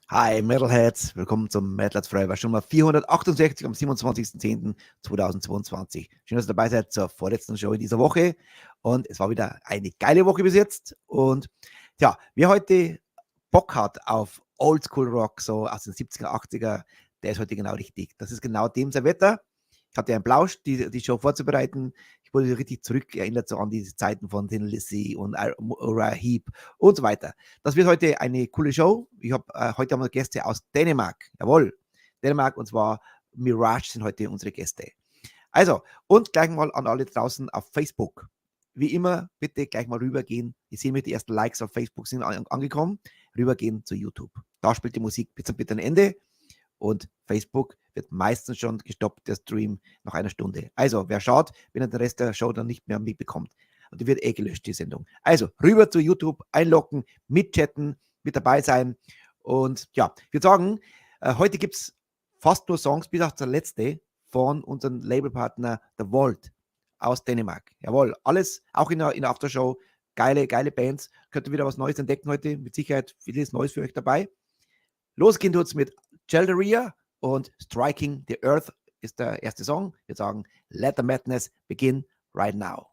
Hi Metalheads, willkommen zum METALHEADS FOREVER, schon mal 468 am 27.10.2022. Schön, dass ihr dabei seid zur vorletzten Show in dieser Woche und es war wieder eine geile Woche bis jetzt und ja, wer heute Bock hat auf Oldschool Rock, so aus den 70er, 80er, der ist heute genau richtig. Das ist genau dem sein Wetter. Ich hatte einen Plausch, die Show vorzubereiten. Ich wurde richtig zurück erinnert so an diese Zeiten von Thin Lizzy und Uriah Heep und so weiter. Das wird heute eine coole Show. Heute haben wir Gäste aus Dänemark. Jawohl, Dänemark, und zwar Mirage sind heute unsere Gäste. Also, und gleich mal an alle draußen auf Facebook. Wie immer, bitte gleich mal rübergehen. Ich sehe mir, die ersten Likes auf Facebook sind angekommen. Rübergehen zu YouTube. Da spielt die Musik bis zum bitteren Ende. Und Facebook wird meistens schon gestoppt, der Stream, nach einer Stunde. Also, wer schaut, wenn er den Rest der Show dann nicht mehr mitbekommt. Und die wird gelöscht, die Sendung. Also, rüber zu YouTube, einloggen, mitchatten, mit dabei sein. Und ja, ich würde sagen, heute gibt es fast nur Songs, bis auf der letzte, von unserem Labelpartner The Vault aus Dänemark. Jawohl, alles, auch in der Aftershow, geile Bands. Könnt ihr wieder was Neues entdecken heute. Mit Sicherheit vieles Neues für euch dabei. Losgehen tut's mit Jelderia und Striking the Earth ist der erste Song. Wir sagen, let the madness begin right now.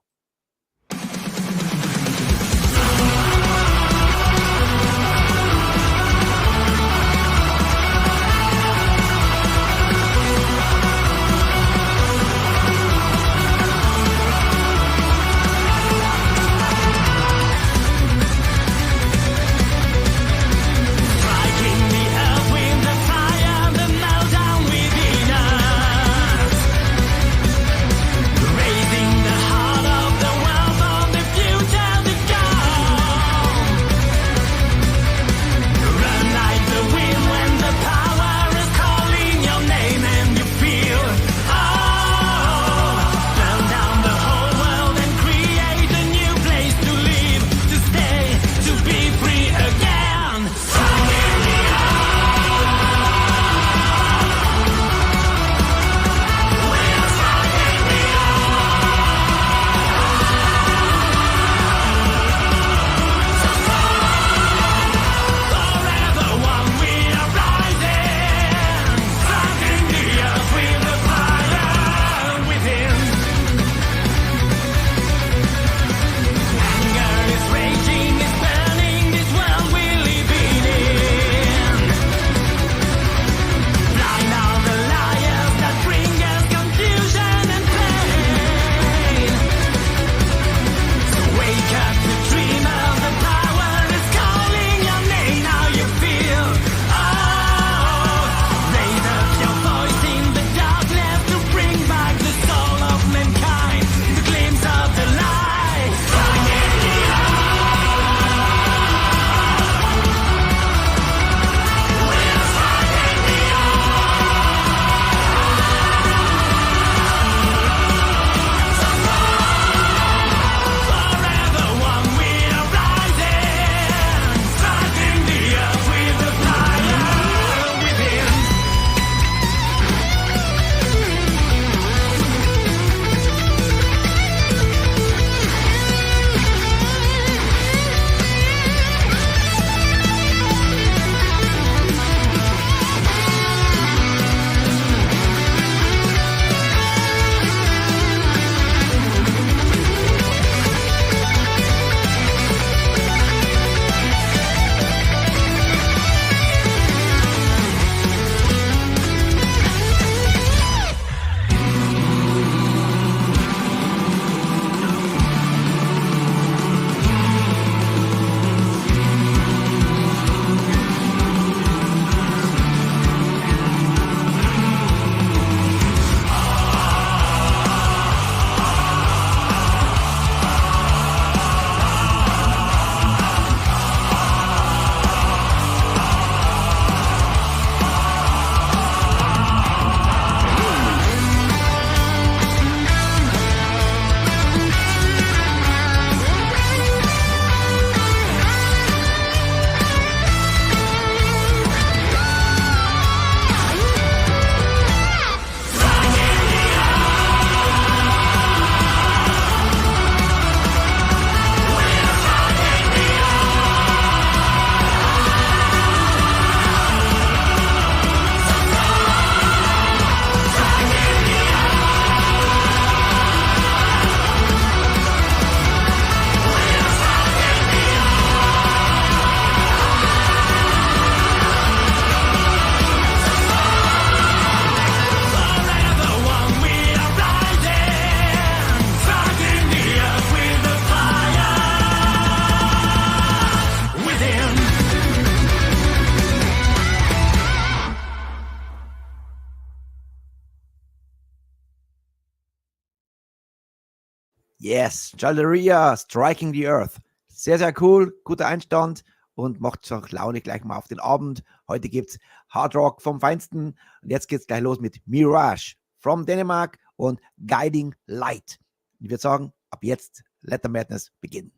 Raising the heart of Yes, Chalderia, Striking the Earth. Sehr, sehr cool, guter Einstand und macht auch Laune gleich mal auf den Abend. Heute gibt es Hardrock vom Feinsten und jetzt geht es gleich los mit Mirage from Dänemark und Guiding Light. Ich würde sagen, ab jetzt let the madness begin.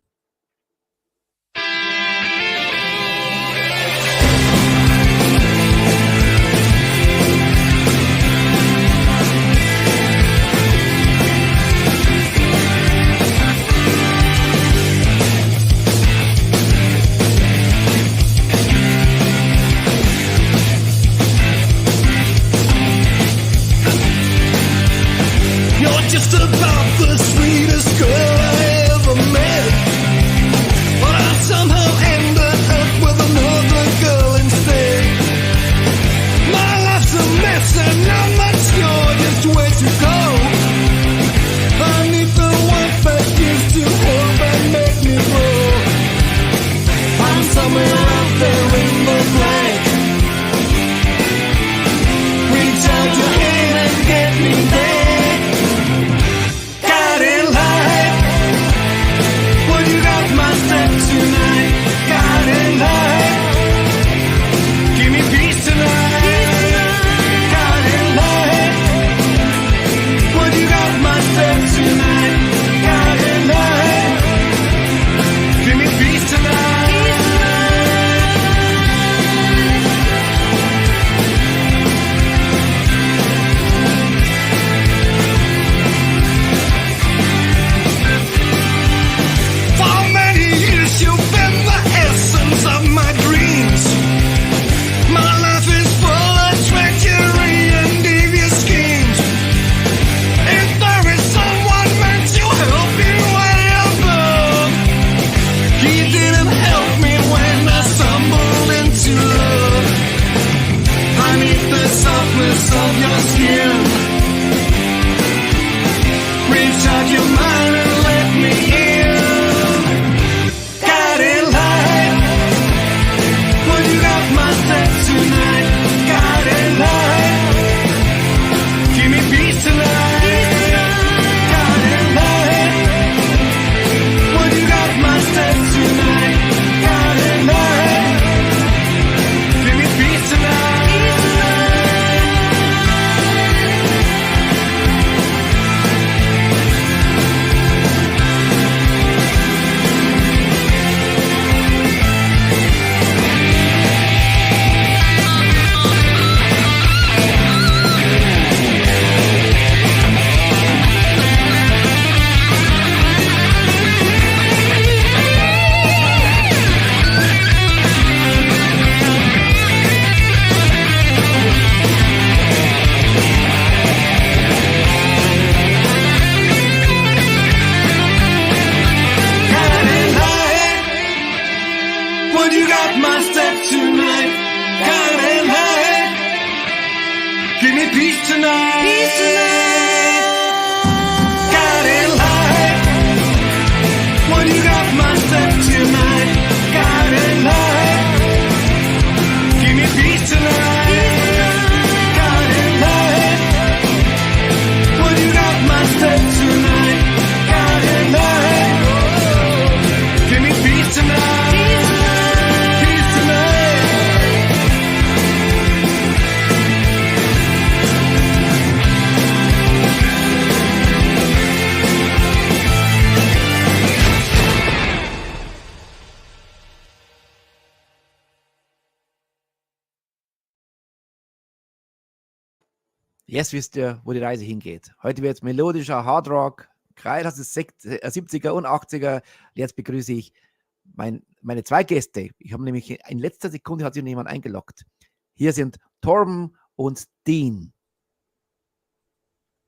You're just about the sweetest girl I ever met, but I somehow ended up with another girl instead. My life's a mess and I'm not sure just where to go. I need the one that gives to help and make me grow. I'm somewhere out there in the blank. Reach out your hand and get me there. Tonight, guiding light. Give me peace tonight, guiding light. What you got my step tonight, guiding light. Give me peace tonight. For many years you've been the essence of my dreams. My life is full of treachery and devious schemes. If there is someone meant to help me way above, he didn't help me when I stumbled into love. I need the softness of your skin. Reach out your mind and let me in. Guiding light. Well, you got my step tonight. Guiding light. Give me peace tonight. Guiding light. Well, you got my step tonight. Guiding light. Give me peace tonight. Guiding light. Well, you got my step tonight. Guiding light. Give me peace tonight. Peace tonight. Guiding light. Well, you got my step tonight. Guiding light. Give me peace tonight. Guiding light. Well, you got my step tonight. Guiding light. Give me peace tonight. Peace tonight. Jetzt wisst ihr, wo die Reise hingeht. Heute wird es melodischer Hardrock, Kreis aus den 70er und 80er. Jetzt begrüße ich meine zwei Gäste. Ich habe nämlich in letzter Sekunde hat sich jemand eingeloggt. Hier sind Torben und Dean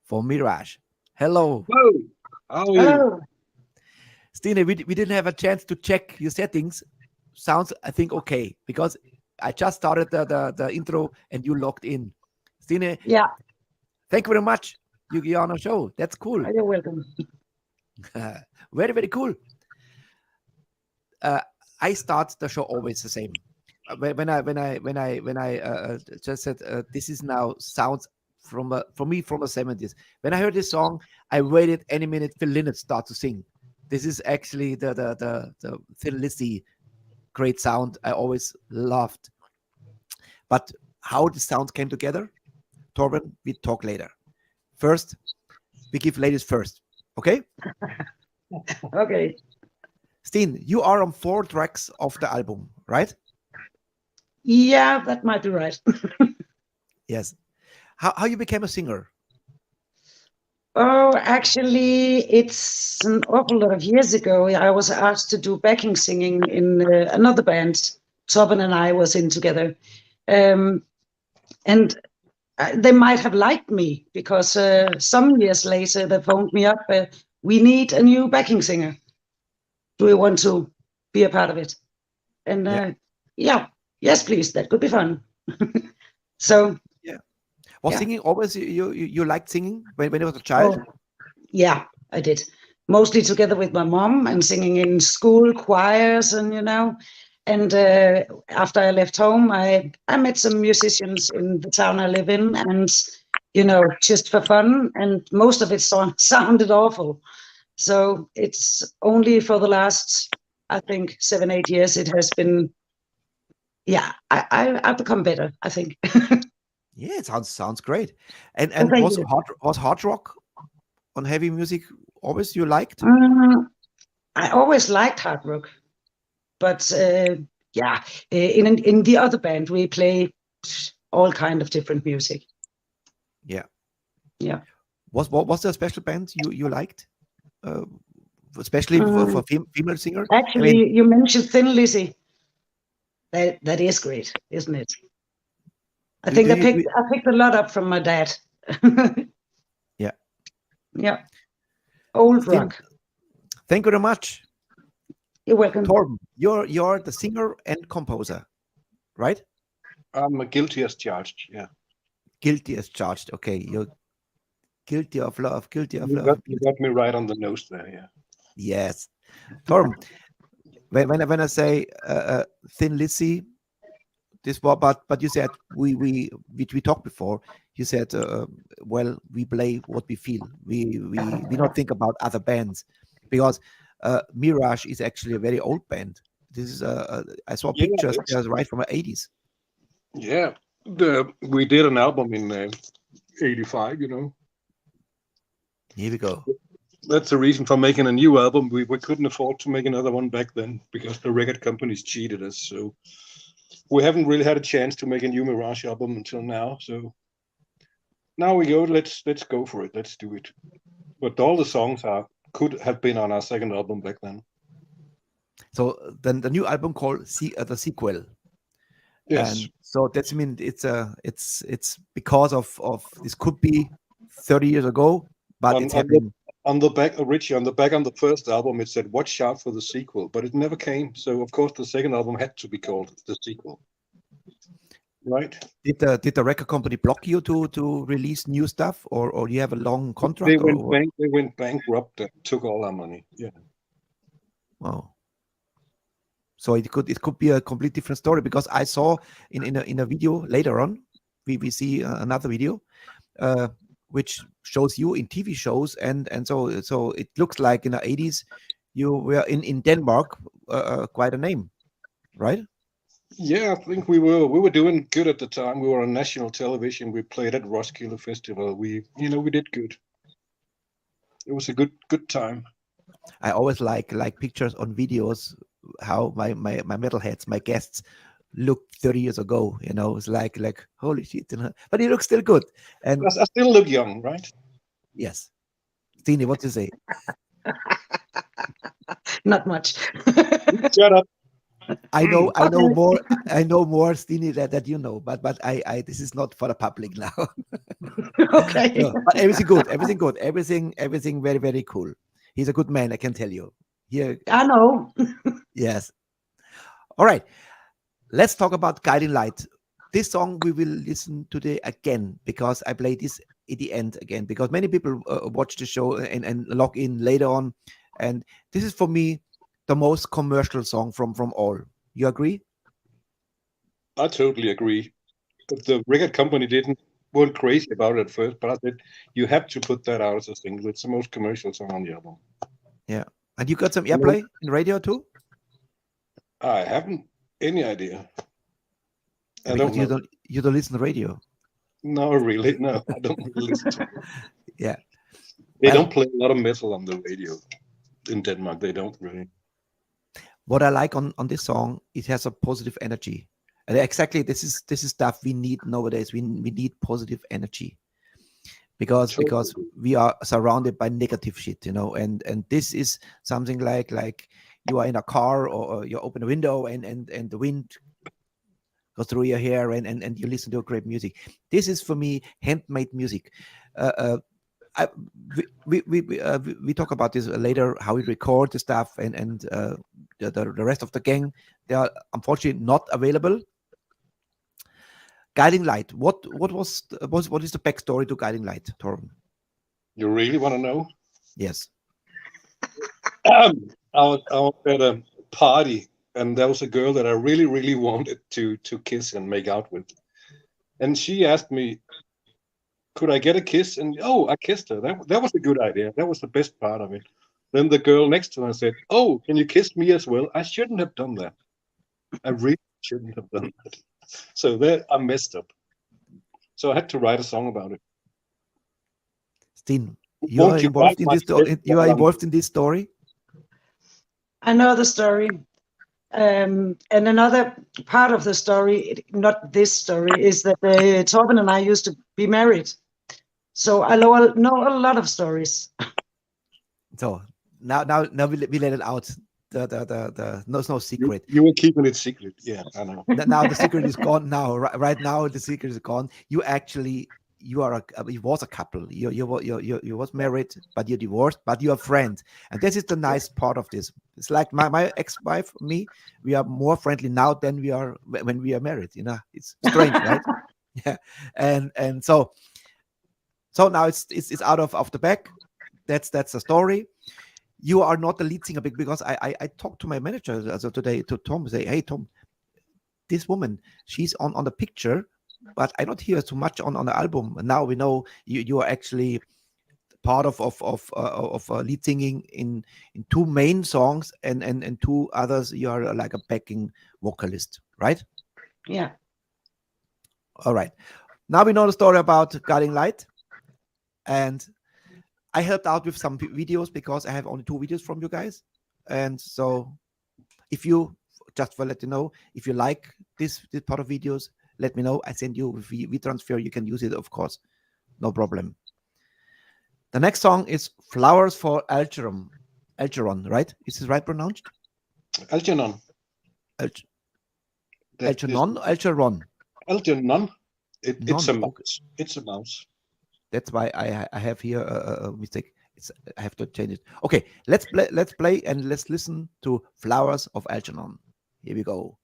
von Mirage. Hello. Hello. How are you? Stine, we didn't have a chance to check your settings. Sounds, I think, okay, because I just started the intro and you logged in. Stine, Yeah, thank you very much. You're on our show. That's cool. you're welcome. Very, very cool. I start the show always the same. When I just said this is now sounds from for me from the 70s. When I heard this song, I waited any minute Phil Lynott start to sing. This is actually the Thin Lizzy great sound I always loved. But how the sounds came together, Torben, we talk later. First, we give ladies first, okay? Okay. Steen, you are on 4 tracks of the album, right? Yeah, that might be right. Yes. How you became a singer? Oh, actually, it's an awful lot of years ago. I was asked to do backing singing in another band Torben and I was in together. And they might have liked me because some years later they phoned me up. We need a new backing singer. Do you want to be a part of it? And yes, please. That could be fun. So Was singing always you liked singing when you was a child? Oh, yeah, I did. Mostly together with my mom and singing in school choirs and And after I left home, I met some musicians in the town I live in, and just for fun. And most of it sounded awful. So it's only for the last, I think, 7-8 years it has been. Yeah, I've become better, I think. Yeah, it sounds great. And thank was you. hard rock on heavy music always you liked? I always liked hard rock, but in the other band we play all kind of different music. Yeah. Was there a special band you liked, especially for female singer? Actually, you mentioned Thin Lizzy. That is great, isn't it? I think I picked a lot up from my dad. Yeah. Yeah. Old rock. Thank you very much. You're welcome. Torben, you're the singer and composer, right? I'm guilty as charged. Yeah. Guilty as charged. Okay, you're guilty of love. Guilty of You love. got me right on the nose there. Yeah. Yes, Torben. when I say Thin Lizzy, this was but you said we talked before. You said well, we play what we feel. We not think about other bands, because Mirage is actually a very old band. This is I saw pictures right from the 80s. Yeah. We did an album in 85. Here we go. That's the reason for making a new album. We couldn't afford to make another one back then because the record companies cheated us. So we haven't really had a chance to make a new Mirage album until now. So now we go. Let's go for it. Let's do it. But all the songs could have been on our second album back then. So then the new album called the sequel. Yes. And so that's it's because of this could be 30 years ago, but it's happening. On the back, Richie, on the first album, it said, "Watch out for the sequel," but it never came. So of course, the second album had to be called the sequel, right? Did the record company block you to release new stuff, or you have a long contract? They went bankrupt and took all our money. Yeah. Wow. So it could be a complete different story, because I saw in a video later on, we see another video, which shows you in TV shows, and so it looks like in the 80s you were in Denmark, quite a name, right? Yeah, I think we were doing good at the time. We were on national television. We played at Roskilde Festival. We did good. It was a good time. I always like pictures on videos how my metalheads, my guests, looked 30 years ago. It's like holy shit, but he looks still good. And I still look young, right? Yes. Stine, what do you say? Not much. Shut up. I know more, Stine, that you know, but I this is not for the public now. Okay. No, but everything good, everything very, very cool. He's a good man, I can tell you. Here, I know. yes. All right. Let's talk about Guiding Light. This song we will listen today again, because I play this at the end again, because many people watch the show and log in later on, and this is for me the most commercial song from all. You agree? I totally agree. But the record company didn't weren't crazy about it at first, but I said, you have to put that out as a single. It's the most commercial song on the album. Yeah. And you got some airplay in radio too? I haven't any idea. I Because don't know. you don't listen to radio. No, really, no. I don't really listen to it. Yeah. They Well- don't play a lot of metal on the radio in Denmark. They don't really. What I like on this song, it has a positive energy. And exactly, this is stuff we need nowadays. We need positive energy because we are surrounded by negative shit, you know. And this is something like you are in a car or you open a window and the wind goes through your hair and you listen to great music. This is for me handmade music. We talk about this later, how we record the stuff and the rest of the gang. They are unfortunately not available. Guiding Light. What is the backstory to Guiding Light, Torben? You really want to know? Yes. I was at a party, and there was a girl that I really, really wanted to kiss and make out with. And she asked me, could I get a kiss? And I kissed her. That was a good idea. That was the best part of it. Then the girl next to her said, oh, can you kiss me as well? I shouldn't have done that. I really shouldn't have done that. So there, I messed up. So I had to write a song about it. Steen, you are involved in this story? I know the story. And another part of the story, not this story, is that Torben and I used to be married. So I know a lot of stories. So now we let it out. No secret. You were keeping it secret. Yeah, I know. Now the secret is gone. Now, right now, the secret is gone. You was a couple. You was married, but you're divorced, but you're friends. And this is the nice part of this. It's like my ex-wife, me. We are more friendly now than we are when we are married. You know, it's strange, right? Yeah. And so now it's out of the bag. That's the story. You are not the lead singer because I talked to my manager today, to Tom, say, hey Tom, this woman, she's on the picture, but I don't hear too much on the album. And now we know you are actually part of lead singing in two main songs and two others. You are like a backing vocalist, right? Yeah. All right. Now we know the story about Guiding Light, and I helped out with some videos because I have only 2 videos from you guys. And so if you, just for let you know, if you like this part of videos, let me know. I send you we transfer. You can use it, of course. No problem. The next song is Flowers for Algeron, right? Is this right pronounced? Algernon. Algernon? Algeron? Algernon. It's a mouse. Okay. It's a mouse. That's why I have here a mistake. I have to change it. Okay, let's play and let's listen to Flowers of Algernon. Here we go.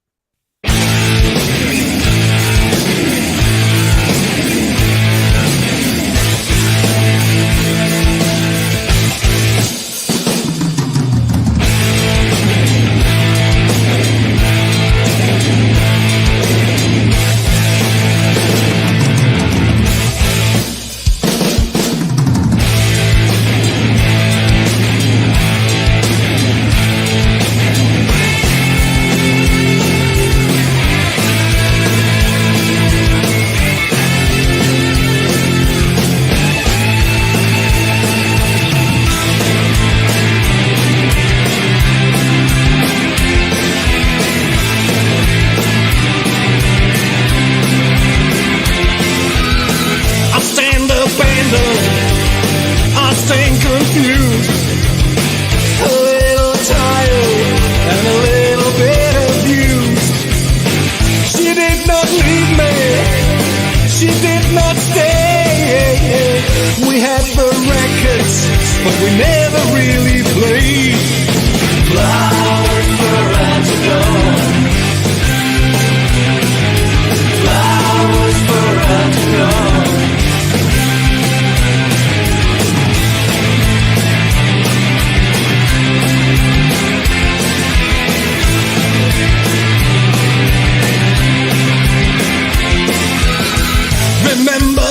Remember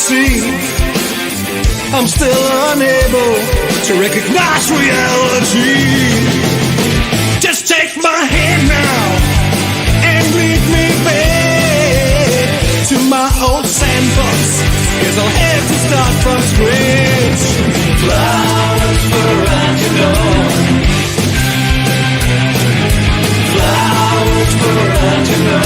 see. I'm still unable to recognize reality. Just take my hand now and lead me back to my old sandbox, 'cause I'll have to start from scratch. Flowers for Angelo. Flowers for Angelo.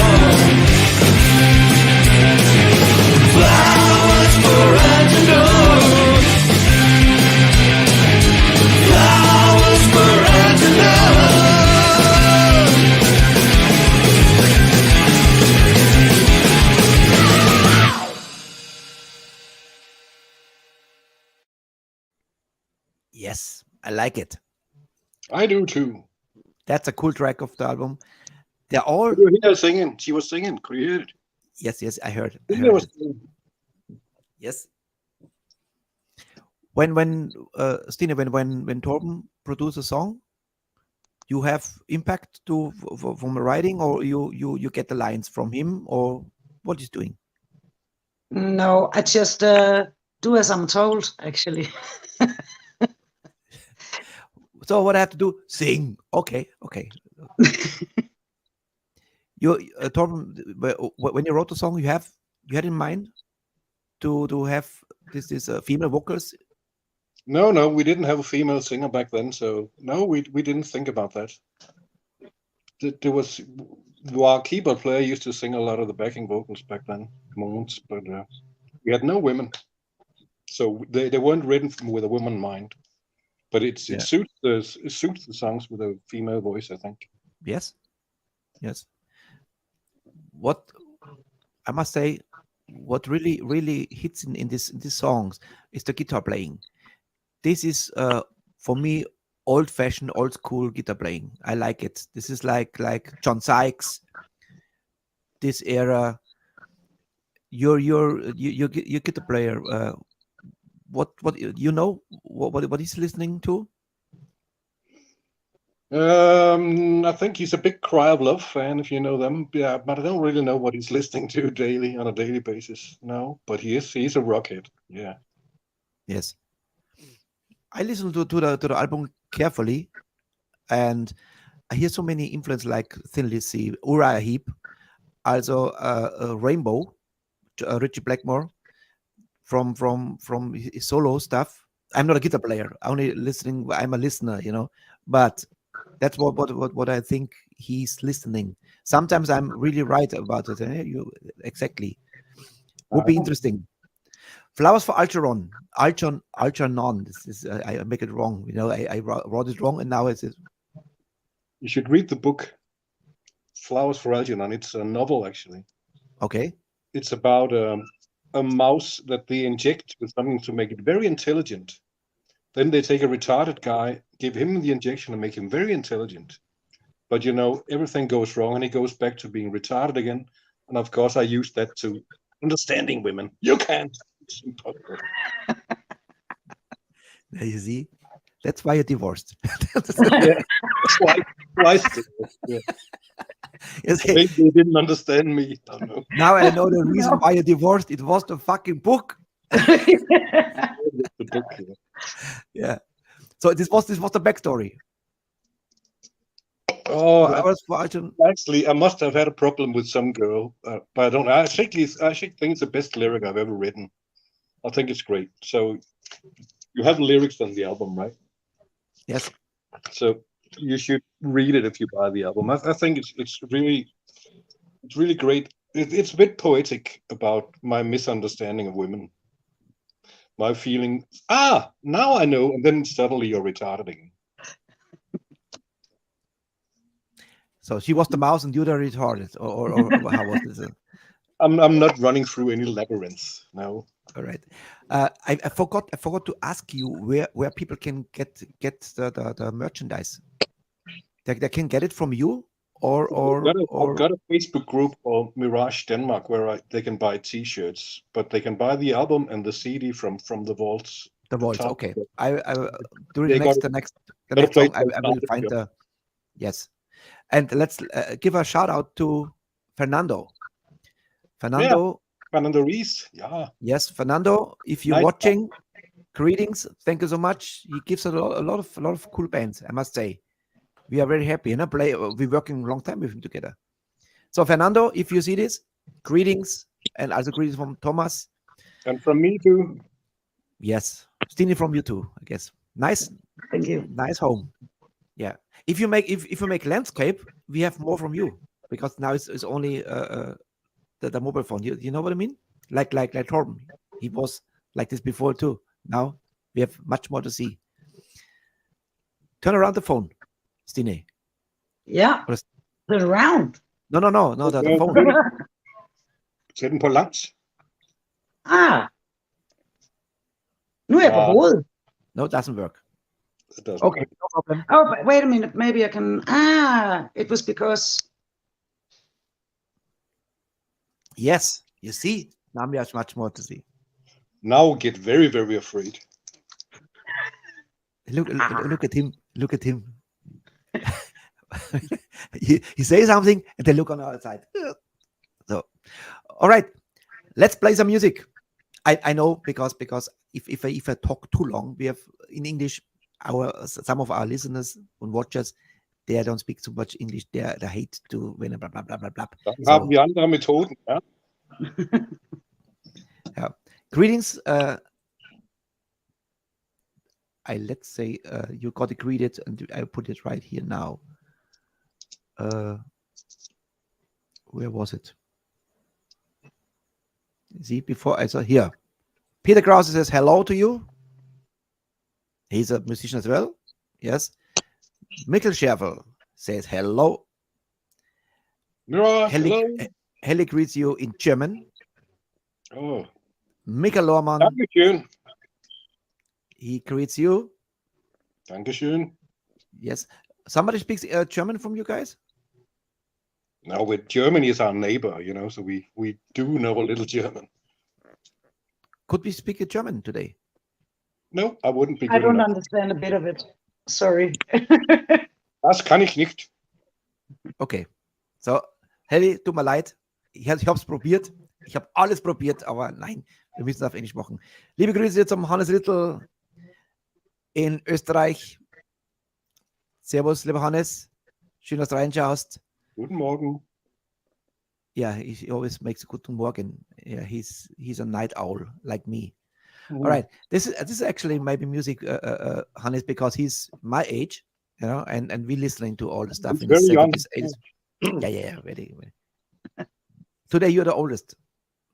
Flowers for Angelo. Flowers for Angelo. Yes, I like it. I do too. That's a cool track of the album. They're all Could you hear her singing? She was singing. Could you hear it? yes, I heard. It was Yes. When Stine, when Torben produces a song, you have impact from the writing, or you get the lines from him, or what he's doing? No, I just do as I'm told, actually. So what I have to do? Sing. Okay. You Torben, when you wrote the song, you had in mind to have this female vocals. No, we didn't have a female singer back then, so no, we didn't think about that. There was our keyboard player used to sing a lot of the backing vocals back then, Moons, but we had no women, so they weren't written with a woman in mind. But it suits the songs with a female voice, I think. Yes. What I must say, what really hits in these songs is the guitar playing. This is for me old-fashioned, old-school guitar playing. I like it. This is like John Sykes, this era. Your guitar player. What what he's listening to? I think he's a big Cry of Love fan, if you know them. Yeah, but I don't really know what he's listening to on a daily basis. No, but he's a rockhead. Yeah. Yes. I listen to the album carefully, and I hear so many influences like Thin Lizzy, Uriah Heep, also Rainbow, Richie Blackmore, from his solo stuff. I'm not a guitar player. I'm a listener, but that's what I think he's listening. Sometimes I'm really right about it. Exactly. Would be interesting. Flowers for Algernon. This is I make it wrong. I wrote it wrong, and now it's. You should read the book Flowers for Algernon. It's a novel, actually. Okay. It's about a mouse that they inject with something to make it very intelligent. Then they take a retarded guy, give him the injection, and make him very intelligent. But everything goes wrong, and he goes back to being retarded again. And of course, I use that to understanding women. You can't. It's impossible. There you see. That's why you're divorced. Twice. Yeah. Yes, They didn't understand me. I don't know. now I know the reason why you're divorced. It was the fucking book. The book, yeah. Yeah. So this was the backstory. Oh, Flowers for Algernon. actually, I must have had a problem with some girl, but I don't. I actually think it's the best lyric I've ever written. I think it's great. So you have the lyrics on the album, right? Yes. So you should read it if you buy the album. I think it's really great. It's a bit poetic about my misunderstanding of women, my feeling. Now I know, and then suddenly you're retarded again. So she was the mouse and you the retarded, or how was this? I'm not running through any labyrinths now. All right. I forgot to ask you where people can get the merchandise. They can get it from you, or I've got a Facebook group called Mirage Denmark where they can buy T-shirts, but they can buy the album and the CD from the vaults. the vaults. top. Okay. I during They the next song I will it, find yeah. the yes, and let's give a shout out to Fernando. Fernando Fernando Reese. Yeah. Yes, Fernando, if you're Nice. watching, greetings. Thank you so much. He gives us a lot of cool bands, I must say. We are very happy. We're working a long time with him together. So, Fernando, if you see this, greetings, and also greetings from Thomas. And from me too. Yes, Stine from you too, I guess. Nice, Thank you. nice home. Yeah. If you make landscape, we have more from you because now it's only the mobile phone. You know what I mean? Like Torben. He was like this before too. Now we have much more to see. Turn around the phone, Stine. Yeah. What is- The round. No, the phone. Sæt den på langs. Nu er jeg på Ah. hovedet. No, it doesn't work. It doesn't. Okay, no problem. Oh, but wait a minute. Maybe I can. It was because. Yes, you see, now we have much more to see. Now get very, very afraid. Look at him. Look at him. he says something and they look on the other side. So, all right, let's play some music. I know because if I talk too long, we have in English some of our listeners and watchers, they don't speak so much English. They hate to blah blah blah blah blah. Dann haben wir andere Methoden. Ja? Yeah. Greetings. Let's say you got it greeted, and I put it right here now. Where was it? See, before I saw here. Peter Krause says hello to you. He's a musician as well. Yes. Mikkel Schervel says hello. Mirage, hello. Helle greets you in German. Oh, Michael Lohrmann, Dankeschön. he greets you. Dankeschön. Yes. Somebody speaks German from you guys? Now, with Germany is our neighbor, so we do know a little German. Could we speak German today? No, I wouldn't be I good don't enough. understand a bit of it. Sorry. Das kann ich nicht. Okay. So, Helle, tut mir leid. Ich habe es probiert. Ich habe alles probiert, aber nein, wir müssen es auf Englisch machen. Liebe Grüße zum Hannes Rittel in Österreich. Servus, lieber Hannes. Schön, dass du reinschaust. Guten Morgen. Yeah, he always makes a good morning. Yeah, he's a night owl like me. All right, this is actually maybe music, Hannes, because he's my age, and we listening to all the stuff He's in the very young. 70s, 80s. Yeah, very. Today you're the oldest,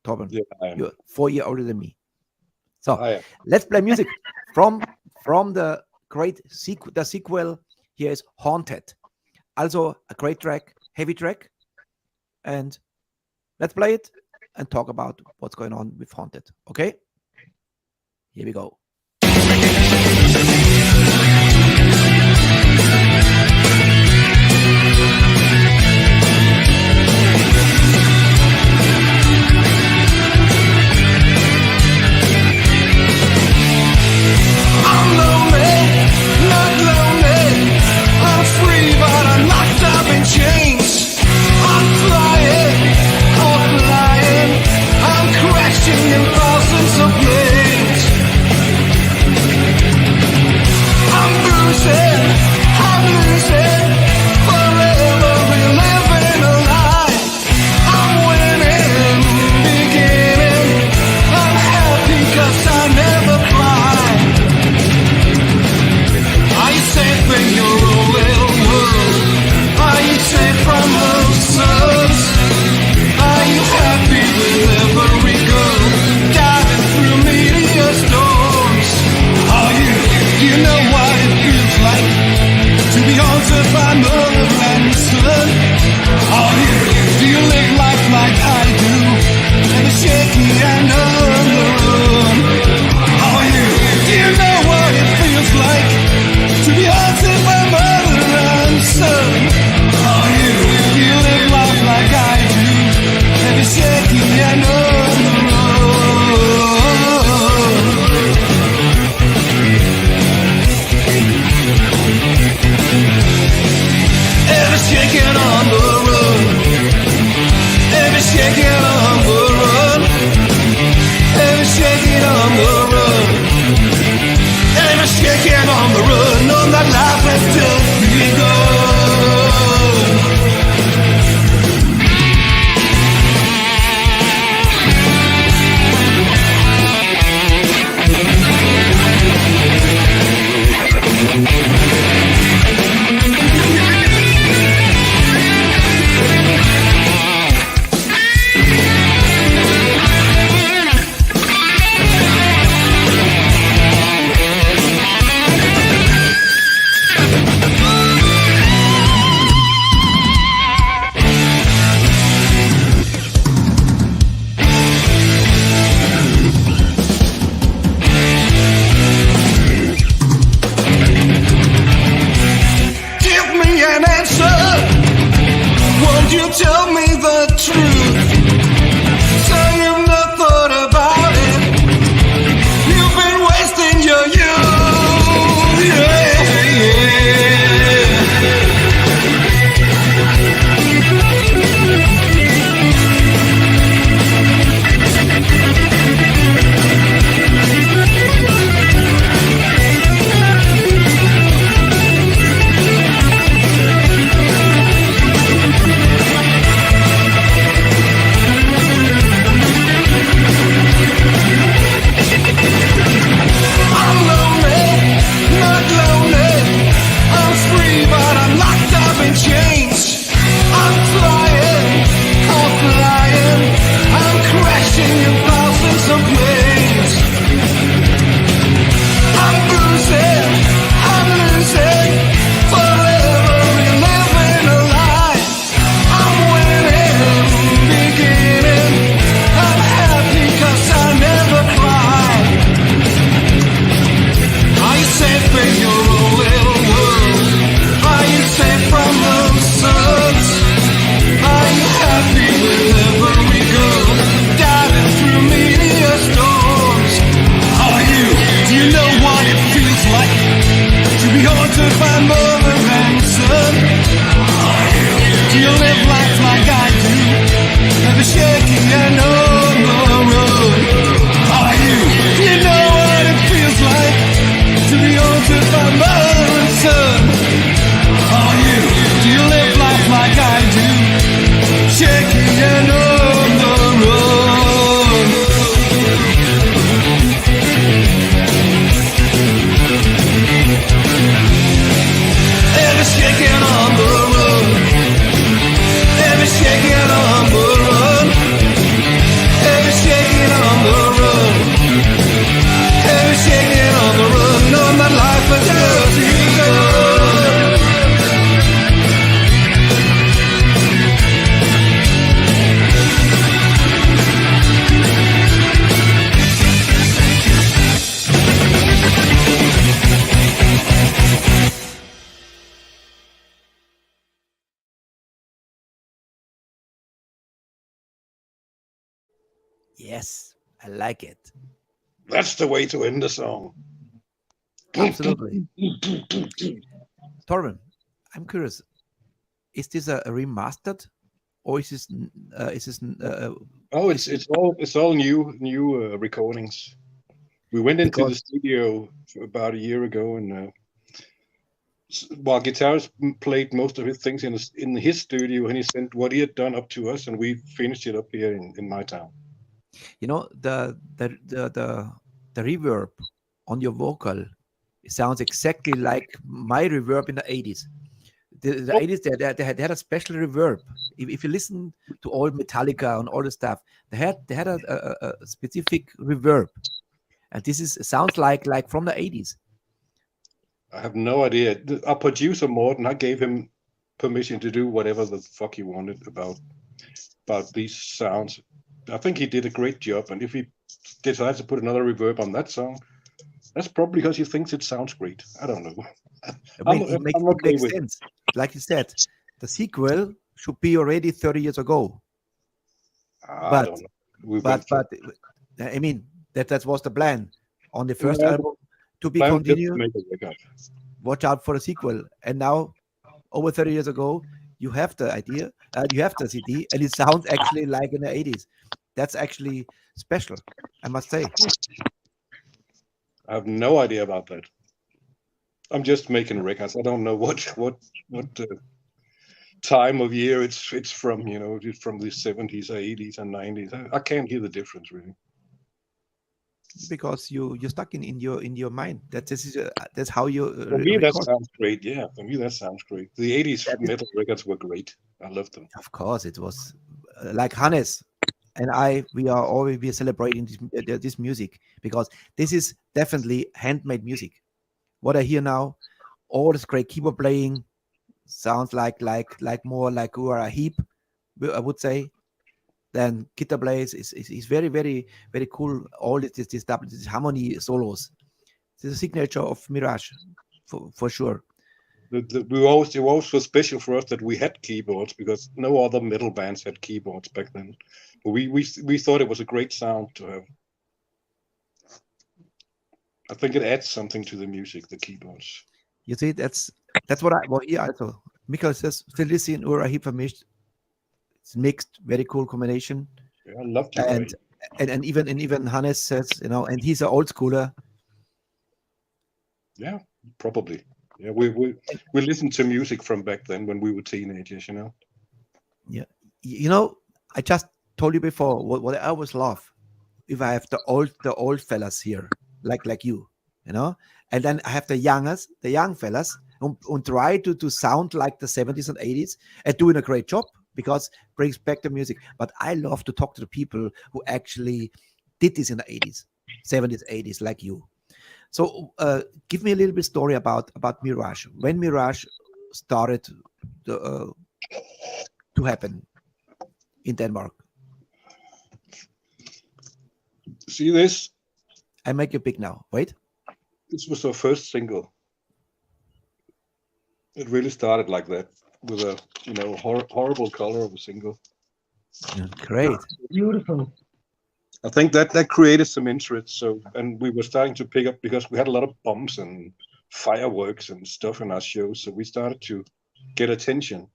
Torben. Yeah, I am. You're 4 years older than me. So I am. let's play music from the great the sequel. Here is Haunted. Also a great track, heavy track, and let's play it and talk about what's going on with Haunted. Okay? Here we go. I'm lonely, not lonely. I'm free, but I'm locked up in chains. I'm flying, I'm crashing in thousands of planes. I'm losing, forever reliving a lie. I'm winning, beginning. I'm happy 'cause I never cry. Are you safe in your own little world? Are you safe from the suns? Are you happy with every girl diving through meteor storms? Are you? Do you know what it feels like to be haunted by mother and son? Are you? Do you live life like I do, and it's shaky and on the run? Are you? Do you know what it feels like to be haunted by mother and son? Are you? Do you live life like I do, and it's shaky and on the run? Every shaking on the run. Every shaking on the run. would you tell me the truth? So you've not thought about it. You've been wasting your youth. Yeah, yeah. I'm lonely, not lonely. I'm free, but I'm locked up in chains. I'm flying, I'm crashing in thousands of planes. I'm bruising, I'm losing, forever living a lie. I'm winning, beginning. I'm happy 'cause I never cry. Are you safe in your own little world? Are you safe from the suns? Are you happy wherever we go? Diving through meteor storms. Are you? Do you know what it feels like to be haunted by mother and son? Are you? Do you live life like I do? Never shaking and on the road. Are you? Do you know what it feels like to be haunted by mother and son? Are you? Do you live life like I do? Shaking and on the road. Ever shaking on the road. Ever shaking on the road. Ever shaking on the road. Ever shaking on the road. No, my life has just begun. Yes, I like it. That's the way to end the song. Absolutely. Torben, I'm curious. Is this a remastered, or is this Oh, it's all new recordings. We went into the Because- studio about a year ago, and while guitarist played most of his things in his studio, and he sent what he had done up to us, and we finished it up here in my town. you know the reverb on your vocal sounds exactly like my reverb in the 80s. The 80s they had a special reverb. If you listen to all Metallica and all the stuff, they had a specific reverb, and sounds like from the 80s. I have no idea. Our producer Morten, I gave him permission to do whatever the fuck he wanted about these sounds. I think he did a great job, and if he decides to put another reverb on that song, that's probably because he thinks it sounds great. I don't know. It makes with sense. Like you said, the sequel should be already 30 years ago. I don't know. But I mean that was the plan on the first Yeah, album to be plan just to continued. make a record. Watch out for the sequel. And now, over 30 years ago, you have the idea, you have the CD, and it sounds actually like in the 80s. That's actually special, I must say. I have no idea about that. I'm just making records. I don't know what time of year it's from. You know, it's from the 70s, 80s, and 90s. I can't hear the difference really. Because you're stuck in your mind. That's how you. For me, that record. sounds great. Yeah, for me, that sounds great. The 80s metal records were great. I loved them. Of course, it was like Hannes and we are celebrating this music, because this is definitely handmade music. What I hear now, all this great keyboard playing sounds like more like you are a heap, I would say. Then guitar plays is very, very, very cool. All this harmony solos. This is a signature of Mirage, for sure. It was so special for us that we had keyboards because no other metal bands had keyboards back then. We thought it was a great sound to have. I think it adds something to the music, the keyboards. You see, that's what I hear also. Michael says, Felici and Ura Hip vermished. It's mixed, very cool combination. Yeah, I love it. And even Hannes says, and he's an old schooler. Yeah, probably. Yeah, we listened to music from back then when we were teenagers, Yeah, I just told you before what I always love if I have the old fellas here, like you, and then I have the young fellas, and try to sound like the 70s and 80s and doing a great job because brings back the music. But I love to talk to the people who actually did this in the 80s, 70s, 80s, like you. So give me a little bit story about Mirage. When Mirage started to happen in Denmark. See this? I make it big now. Wait. This was our first single. It really started like that with a horrible color of a single. Great. Beautiful. I think that created some interest. And we were starting to pick up because we had a lot of bombs and fireworks and stuff in our shows. So we started to get attention.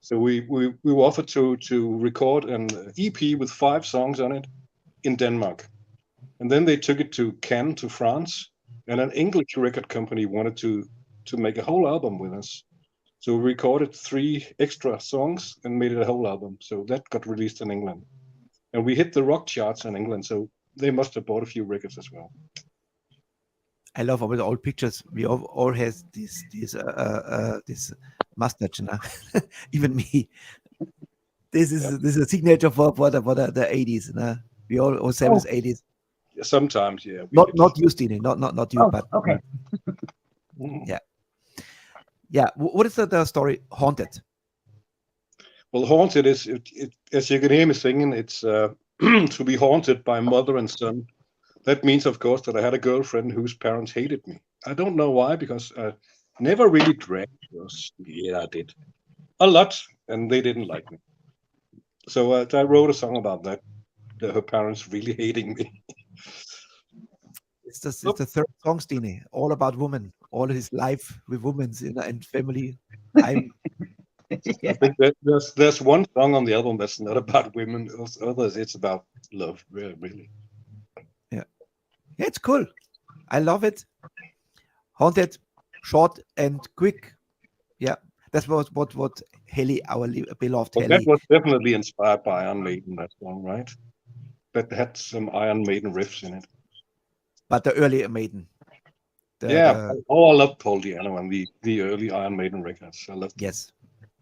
So we were offered to record an EP with 5 songs on it in Denmark. And then they took it to Cannes, to France, and an English record company wanted to make a whole album with us. So we recorded 3 extra songs and made it a whole album. So that got released in England. And we hit the rock charts in England, so they must have bought a few records as well. I love all the old pictures. We all has this mustache now. Even me. This is a signature for the 80s. We all 70s, 80s. Yeah, sometimes, yeah. Not you, Stine. Not you, but okay. Yeah. What is the story? Haunted. Well, haunted is, as you can hear me singing, it's to be haunted by mother and son. That means, of course, that I had a girlfriend whose parents hated me. I don't know why, because I never really drank. Yeah, I did. A lot, and they didn't like me. So I wrote a song about that, her parents really hating me. It's the third song, Stine, all about women, all his life with women and family. I think that there's one song on the album that's not about women. Others, it's about love, really. Yeah, it's cool. I love it. Haunted, short and quick. Yeah, that's what Heli, our beloved Heli. That was definitely inspired by Iron Maiden, that song, right? That had some Iron Maiden riffs in it. But the early Maiden. I love Paul Di'Anno and the early Iron Maiden records. I love them. Yes.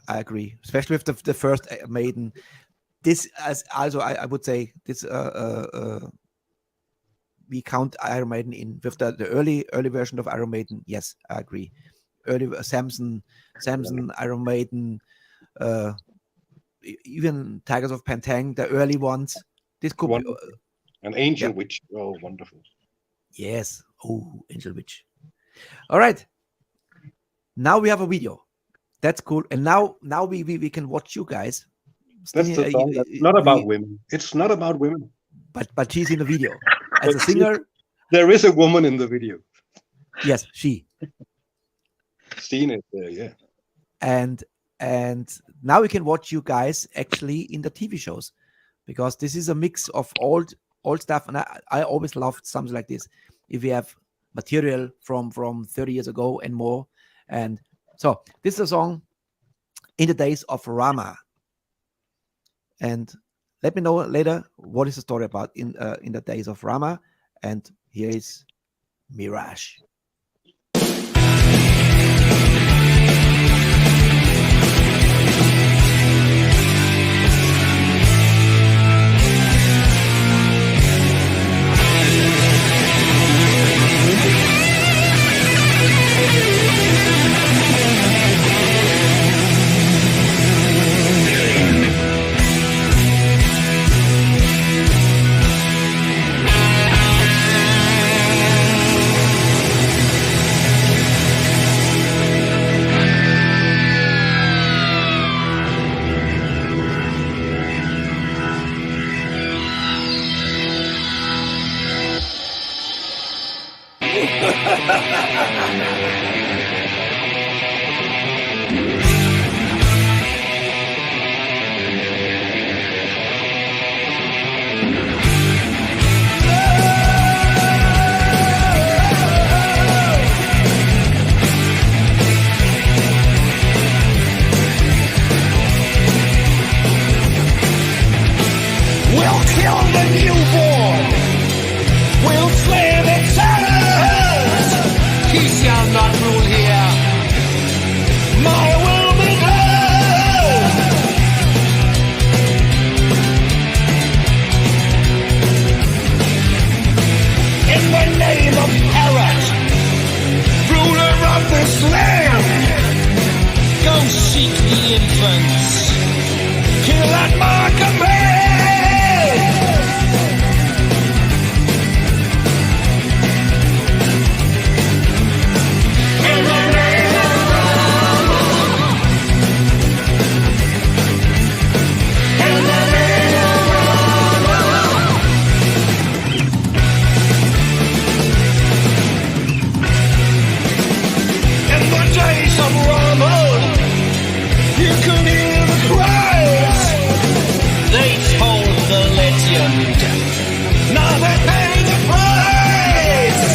I agree, especially with the first Maiden. This as also I would say this we count Iron Maiden in with the early version of Iron Maiden. Yes, I agree. Early Samson, Iron Maiden, even Tigers of Pantang, the early ones. This could be an Angel Witch. Oh, wonderful. Yes. Oh, Angel Witch. All right. Now we have a video. That's cool. And now we can watch you guys. That's the song that's not about women. It's not about women. But she's in the video. As a singer. There is a woman in the video. Yes, she. Szene is there, yeah. And now we can watch you guys actually in the TV shows. Because this is a mix of old stuff. And I always loved something like this. If we have material from 30 years ago and more. And so this is a song in the days of Rama. And let me know later what is the story about in the days of Rama. And here is Mirage. newborn will slay the tyrants. He shall not rule here. My will be done. In the name of Herod, ruler of this land, go seek the infants. Kill at my command. In the name of Rama. In the name of Rama. In the days of Rama, you could hear the cries. They told the legend. Now they pay the price.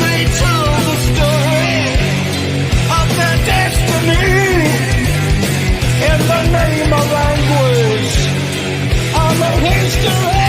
They told the story of their destiny in the name of language, of the history.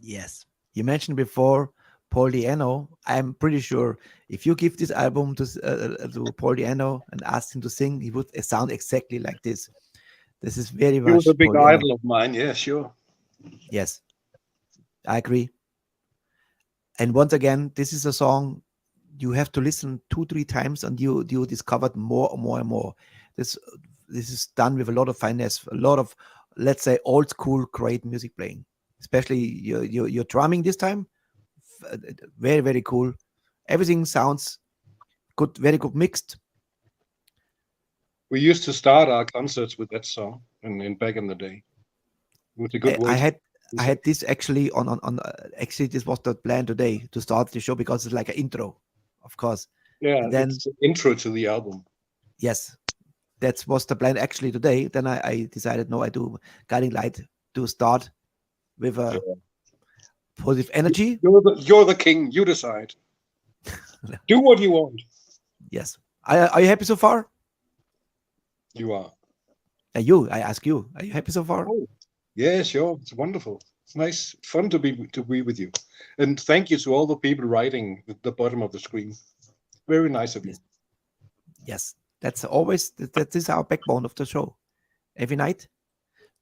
Yes. You mentioned before Paul Di'Anno. I'm pretty sure if you give this album to Paul Di'Anno and ask him to sing, he would sound exactly like this. This is very He was much a big Paul Di'Anno. idol of mine. Yeah, sure. Yes, I agree. And once again, this is a song you have to listen 2-3 times, and you discovered more and more and more. This is done with a lot of finesse, a lot of, let's say, old school great music playing. Especially your drumming this time, very, very cool. Everything sounds good, very good mixed. We used to start our concerts with that song, and back in the day, it was a good way. I had this actually on actually this was the plan today to start the show because it's like an intro, of course. Yeah, And then it's the intro to the album. yes, that was the plan actually today. Then I decided no, I do Guiding Light to start with a positive energy. You're the king. You decide. Do what you want. Yes. Are you happy so far? You are. I ask you. Are you happy so far? Oh, yeah, sure. It's wonderful. It's nice, fun to be with you. And thank you to all the people writing at the bottom of the screen. Very nice of you. Yes. That's always that is our backbone of the show. Every night.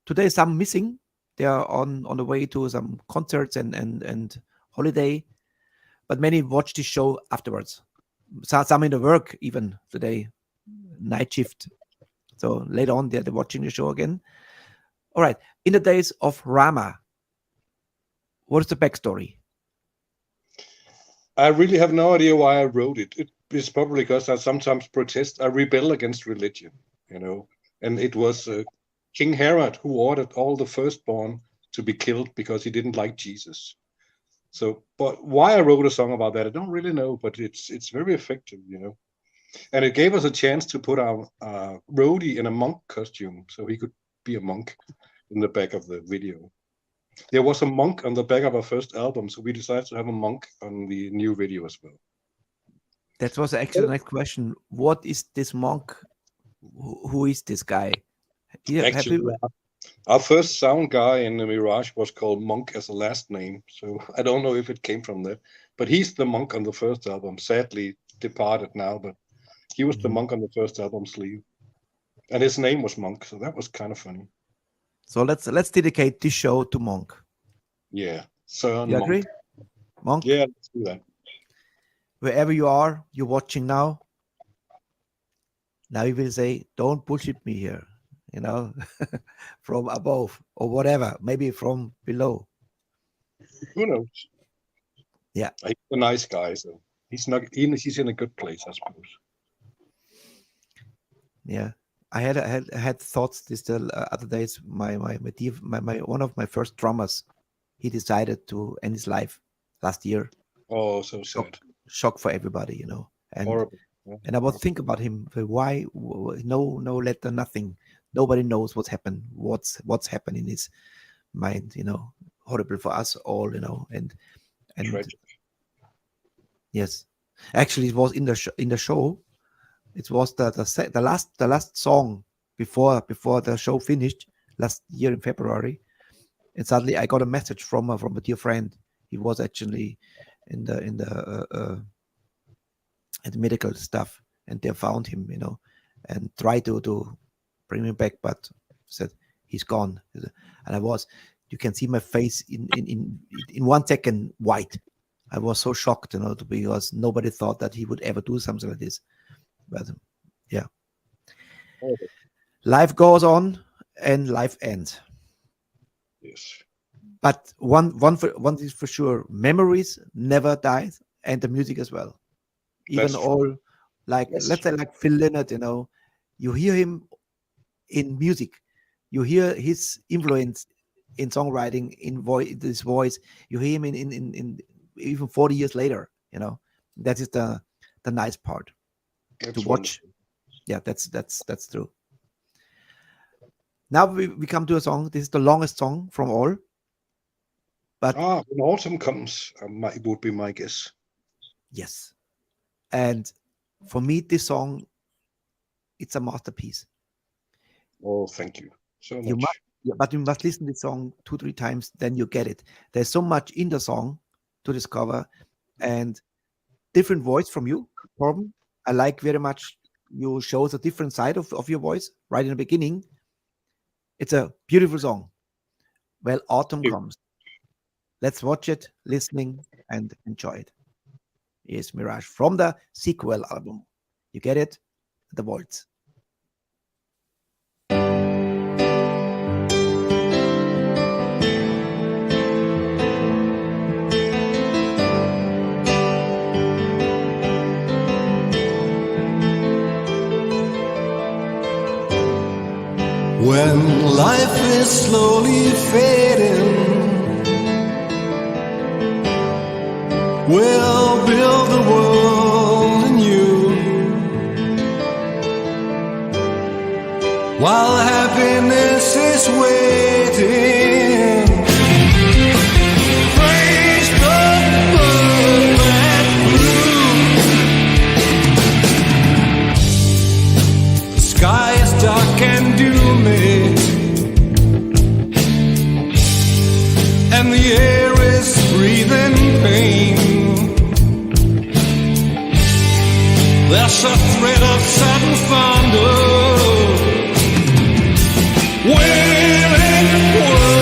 Today some missing. They are on the way to some concerts and holiday. But many watch this show afterwards. Some in the work even today. Night shift. So later on they're watching the show again. All right. In the days of Rama, what is the backstory? I really have no idea why I wrote it. It is probably because I sometimes protest. I rebel against religion, And it was King Herod who ordered all the firstborn to be killed because he didn't like Jesus. So, but why I wrote a song about that, I don't really know. But it's very effective, And it gave us a chance to put our roadie in a monk costume, so he could be a monk in the back of the video. There was a monk on the back of our first album, so we decided to have a monk on the new video as well. That was actually the next question. What is this monk? Who is this guy? Actually, our first sound guy in the Mirage was called Monk as a last name, so I don't know if it came from that. But he's the monk on the first album, sadly departed now, but he was the monk on the first album sleeve. And his name was Monk, so that was kind of funny. So let's dedicate this show to Monk. Yeah. Sir You Monk. agree? Monk? Yeah, let's do that. Wherever you are, you're watching now. Now you will say, don't bullshit me here, from above or whatever, maybe from below. Who knows? Yeah. He's a nice guy, so he's in a good place, I suppose. Yeah. I had thoughts this the other days. My one of my first drummers, he decided to end his life last year. Oh, so sad. Shock for everybody, And Horrible. Yeah. And I would think about him. Why? No letter, nothing. Nobody knows what's happened. What's happened in his mind? Horrible for us all. And Tragic. Yes, actually, it was in the show. It was the last song before the show finished last year in February, and suddenly I got a message from a dear friend. He was actually in the medical stuff, and they found him, and tried to bring him back, but said he's gone. And you can see my face in 1 second white. I was so shocked, because nobody thought that he would ever do something like this. But yeah, life goes on and life ends. Yes. But one is for sure: memories never die, and the music as well. Even That's all, like let's say like Phil Lynott, you hear him in music, you hear his influence in songwriting, in this voice. You hear him in even 40 years later. That is the nice part. That's to watch. wonderful. Yeah, that's true. Now we come to a song. This is the longest song from all. But when autumn comes, it would be my guess. Yes, and for me, this song, it's a masterpiece. Oh, thank you so much. Yeah, but you must listen to the song 2-3 times, then you get it. There's so much in the song to discover, and different voice from you, Torben. I like very much you shows a different side of your voice right in the beginning. It's a beautiful song. Well, autumn comes. Let's watch it, listening, and enjoy it. Here's Mirage from the sequel album. You get it? The Waltz. When life is slowly fading, we'll build the world anew, while happiness is waiting. Praise the bird that flew. The sky is dark and doomy, and the air is breathing pain. There's a threat of sudden thunder, wailing world.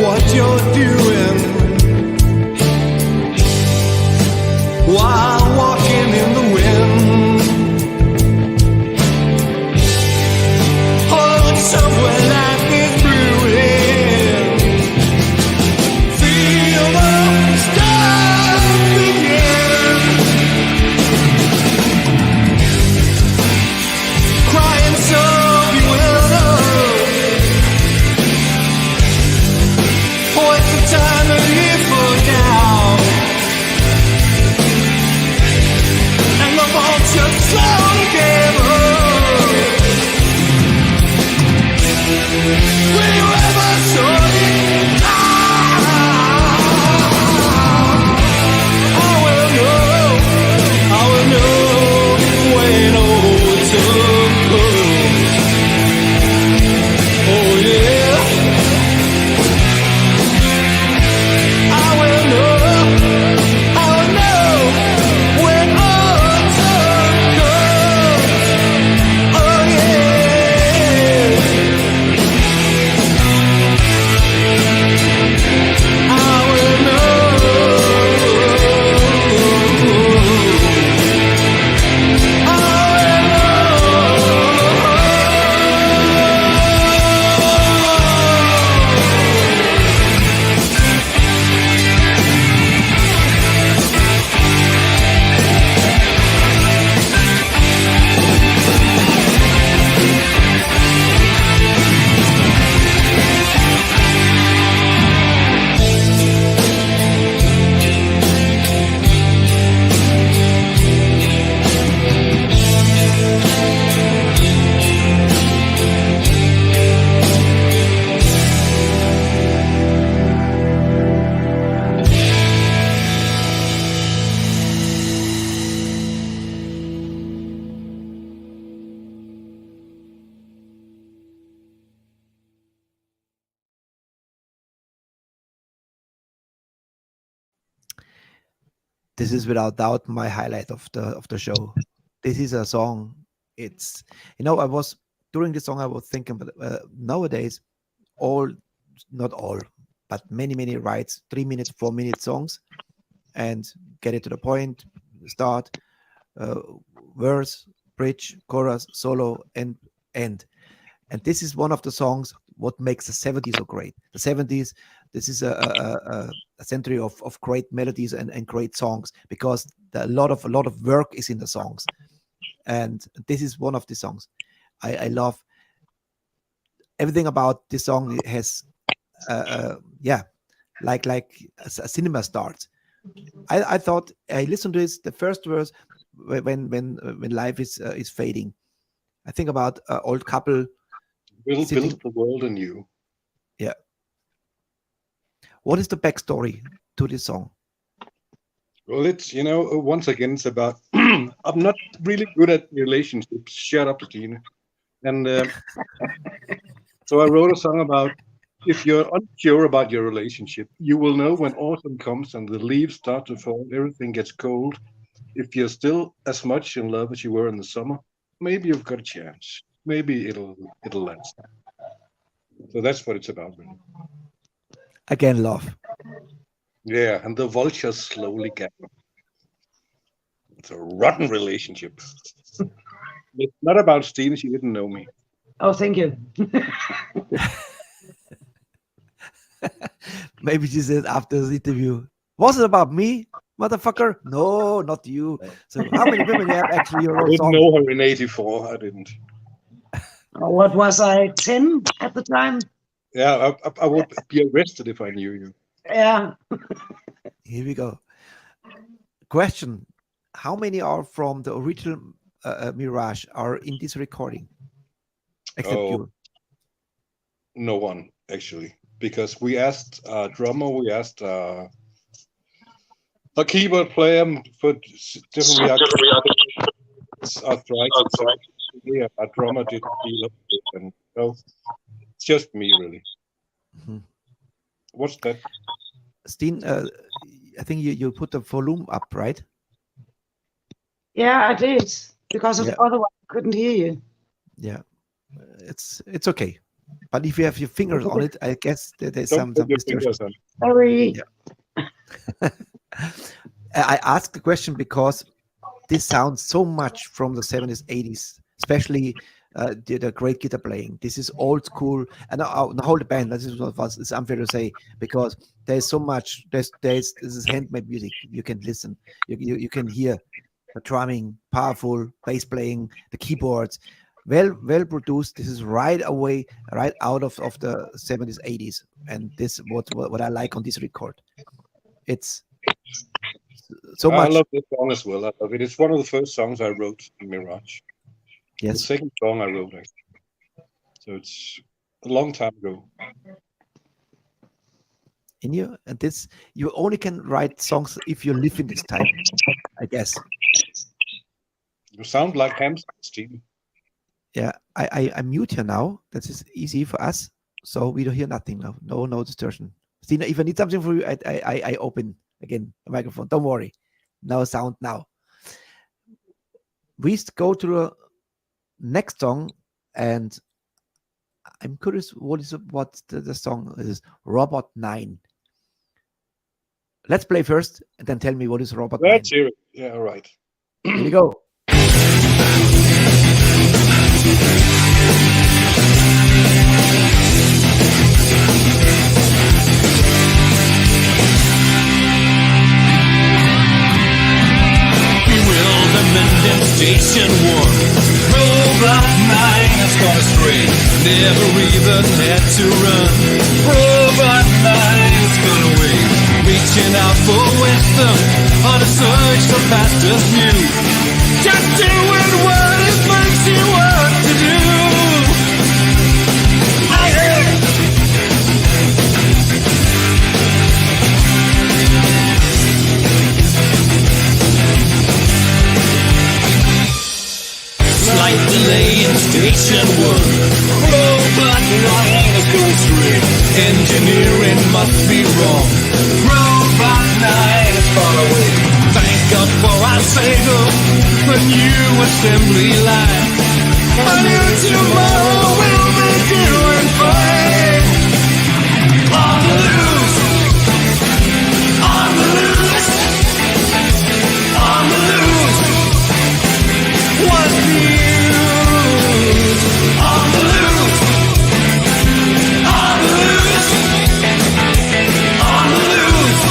what you're doing while walking in the wind. Oh, somewhere life is brewing. Feel the stars begin. Crying so you will know. Oh, it's the time of year for down. And the vultures slow together. Will you ever sort it out? I will know when autumn comes. Oh yeah, I will know when autumn comes. Oh yeah, I will know. This is without doubt my highlight of the show. This is a song. It's, I was during this song I was thinking, but nowadays, not all, but many writes 3 minutes, 4 minute songs, and get it to the point. Start, verse, bridge, chorus, solo, and end. And this is one of the songs what makes the 70s so great. The 70s, this is a century of great melodies and great songs, because a lot of work is in the songs. And this is one of the songs. I love everything about this song. It has like a cinema starts. I thought I listened to this, the first verse, when life is fading. I think about an old couple. We'll build the world anew. Yeah. What is the backstory to this song? Well, it's, once again, it's about, I'm not really good at relationships. Shut up, Stine. And so I wrote a song about, if you're unsure about your relationship, you will know when autumn comes and the leaves start to fall, everything gets cold. If you're still as much in love as you were in the summer, maybe you've got a chance. Maybe it'll last. So that's what it's about, really. Again, love. Yeah, and the vultures slowly gather. It's a rotten relationship. It's not about Stine. She didn't know me. Oh, thank you. Maybe she said after the interview, was it about me, motherfucker? No, not you. So how many women you have actually your own song? I didn't know her in 84. I didn't. What was I, 10 at the time? Yeah, I would be arrested if I knew you. Yeah. Here we go. Question. How many are from the original Mirage are in this recording? Except you. No one, actually. Because we asked a drummer, we asked a keyboard player for different reactions. Yeah, a drummer didn't feel it, and so it's just me, really. Mm-hmm. What's that? Stine, I think you put the volume up, right? Yeah, I did, because otherwise I couldn't hear you. Yeah, it's okay. But if you have your fingers on it, I guess there's Don't some put your distortion. fingers on it. Sorry. I asked the question because this sounds so much from the 70s, 80s, especially the great guitar playing. This is old school, and the whole band. This is what it's unfair to say because there's so much. This is handmade music. You can listen. You can hear the drumming, powerful bass playing, the keyboards, well produced. This is right out of the 70s, 80s, and this what I like on this record. It's so much. I love this song as well. I love it. It's one of the first songs I wrote in Mirage. The Yes, second song I wrote, actually. So it's a long time ago. in you, and this you only can write songs if you live in this time, I guess. You sound like hamster, Steve. Yeah, I mute here now. That is easy for us, so we don't hear nothing now. No distortion. Stina, if I need something for you, I open again the microphone. Don't worry. No sound now. We go to the next song, and I'm curious what the song is. Robot 9. Let's play first, and then tell me what is Robot 9. Let's hear it. Yeah, all right. Here we go. Bewilderment in Station 1. Robot 9 has gone astray. Never even had to run. Robot 9 has gone away. Reaching out for wisdom on a search for fastest view. Just doing what it makes you want to do. Slight delay in Station 1. Robot 9 is going straight. Engineering must be wrong. Robot 9 is far away. Thank God for our Sega, the new assembly line. A new tomorrow will be doing fine. On the loose. On the loose. On the loose. What's the use? On the loose. On the loose. On the loose.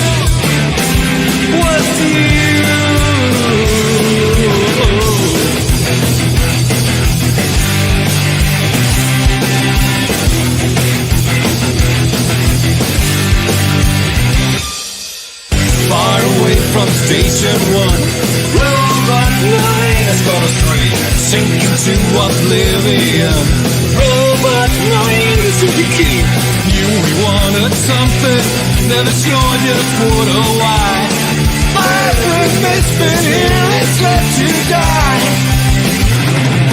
What's the use? Far away from Station 1. Robot 9 has gone astray, sinking to oblivion. Robot 9 is in decay. Knew we wanted something, never showed you the quarter why. Everything's been here, it's left to die.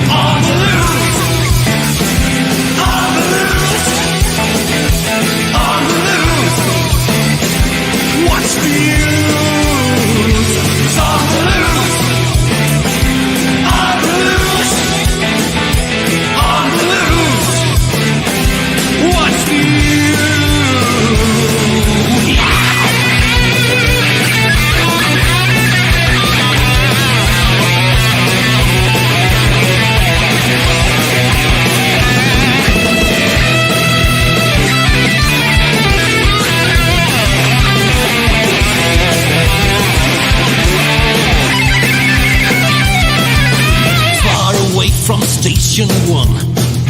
On the loose. On the loose. On the loose. What's the use? It's on the loose. On the loose. On the loose. What's the use? Far away from Station 1.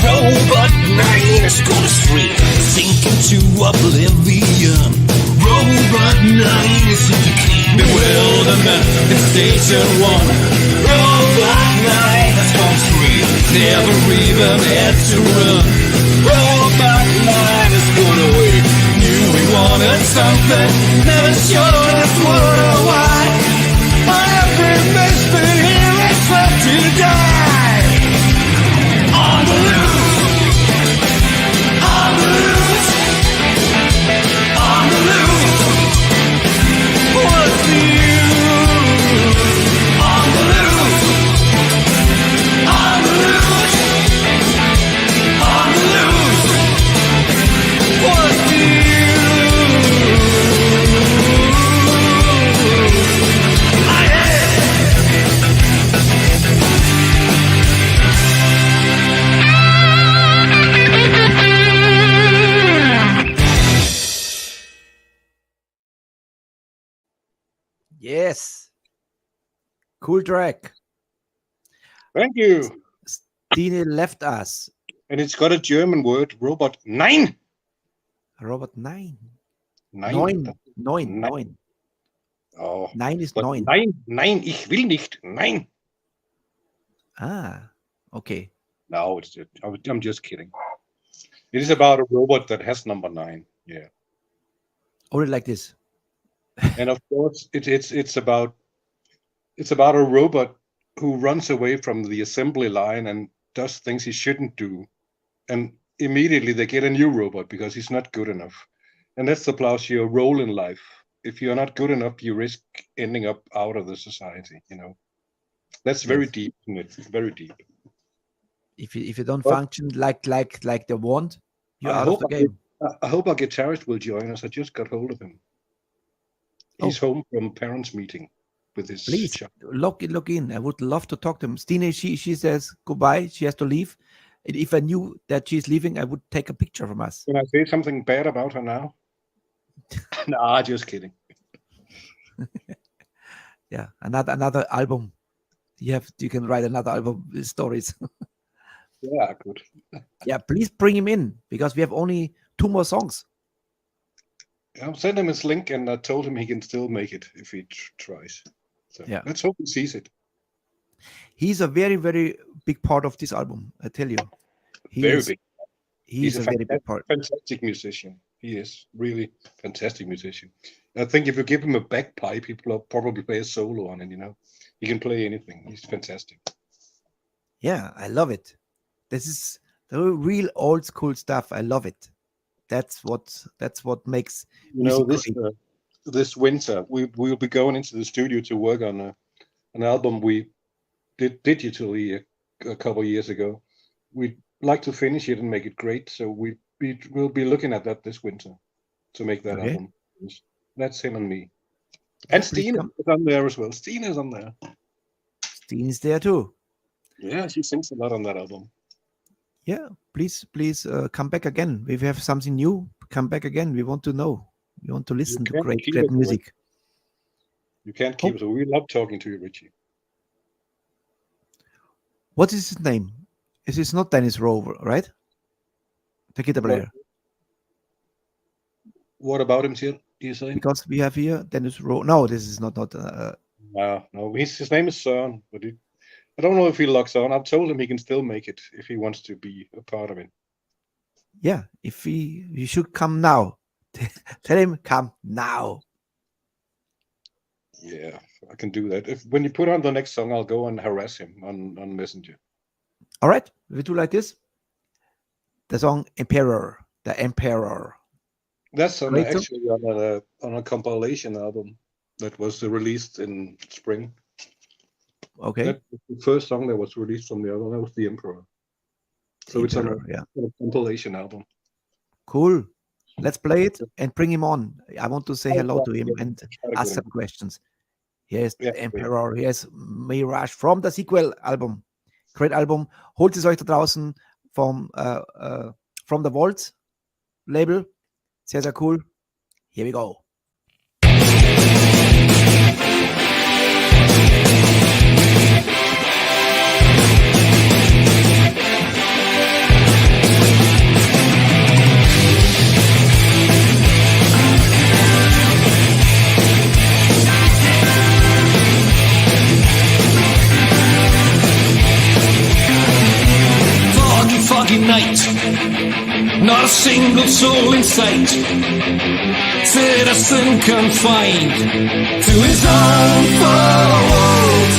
Robot 9 has gone astray, sinking to oblivion. Robot 9 is in decay. Bewilderment in Station 1. Robot 9 has gone astray, never even had to run. Robot 9 has gone away. Knew we wanted something, never showed us what or why. Every misfit here is left to die. On the loose. On the loose. On the loose. What's the use? On the loose. On the loose. On the loose. Yes. Cool track. Thank you. Szene left us. And it's got a German word, robot. Nein! Robert 9. Nein. 9. Oh. 9 is But 9. Nein, ich will nicht. Nein. Ah, okay. No, I'm just kidding. It is about a robot that has number 9. Yeah. Only like this. And of course, it's about a robot who runs away from the assembly line and does things he shouldn't do, and immediately they get a new robot because he's not good enough. And that's about your role in life. If you're not good enough, you risk ending up out of the society. That's very deep, isn't it? It's very deep. If you don't function like they want, you're out of the game. I hope our guitarist will join us. I just got hold of him. He's home from parents' meeting with his child. Look in. I would love to talk to him. Stine, she says goodbye. She has to leave. If I knew that she's leaving, I would take a picture from us. Can I say something bad about her now? Nah, just kidding. Yeah, another album. You can write another album with stories. Yeah, good. Yeah, please bring him in because we have only 2 more songs. I'll send him his link, and I told him he can still make it if he tries. So yeah, let's hope he sees it. He's a very, very big part of this album. I tell you, Very big. He's a very big part. Fantastic musician. He is really fantastic musician. I think if you give him a bagpipe, he'll probably play a solo on it. He can play anything. He's fantastic. Yeah, I love it. This is the real old school stuff. I love it. That's what makes this winter we'll be going into the studio to work on an album we did digitally a couple of years ago. We'd like to finish it and make it great, so we'll be looking at that this winter to make that album. That's him and me. And Stine is on there as well. Stine is on there. Stine is there too. Yeah, she sings a lot on that album. Yeah, please come back again. If you have something new, come back again. We want to know. We want to listen to great music. You can't keep it. We love talking to you, Richie. What is his name? It's not Dennis Rover, right? The guitar player. What about him, do you say? Because we have here Dennis Rover. No, this is not. No. His name is Søren, but I don't know if he logs on. I've told him he can still make it if he wants to be a part of it. Yeah, if he should come now. Tell him come now. Yeah, I can do that. When you put on the next song, I'll go and harass him on Messenger. All right, we do like this. The song Emperor, the Emperor. That's actually on a compilation album that was released in spring. Okay. That was the first song that was released from the album. That was The Emperor. So it's on a compilation album. Cool. Let's play it and bring him on. I want to say hello to him and ask some questions. Here's the Emperor. Here's Mirage from the Sequel album. Great album. Holt es euch da draußen from the Vault Label. Sehr, sehr cool. Here we go. Foggy night, not a single soul in sight. Citizen confined to his own world.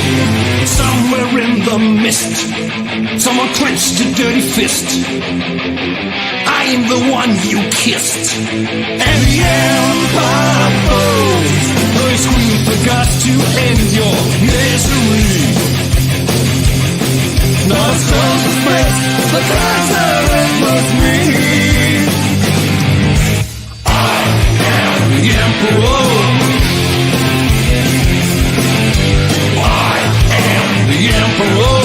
Somewhere in the mist, someone clenched a dirty fist. I am the one you kissed, and the empire falls. The scream forgot to end your misery. Not a soul suspects the cancer it must be. I am the emperor. I am the emperor.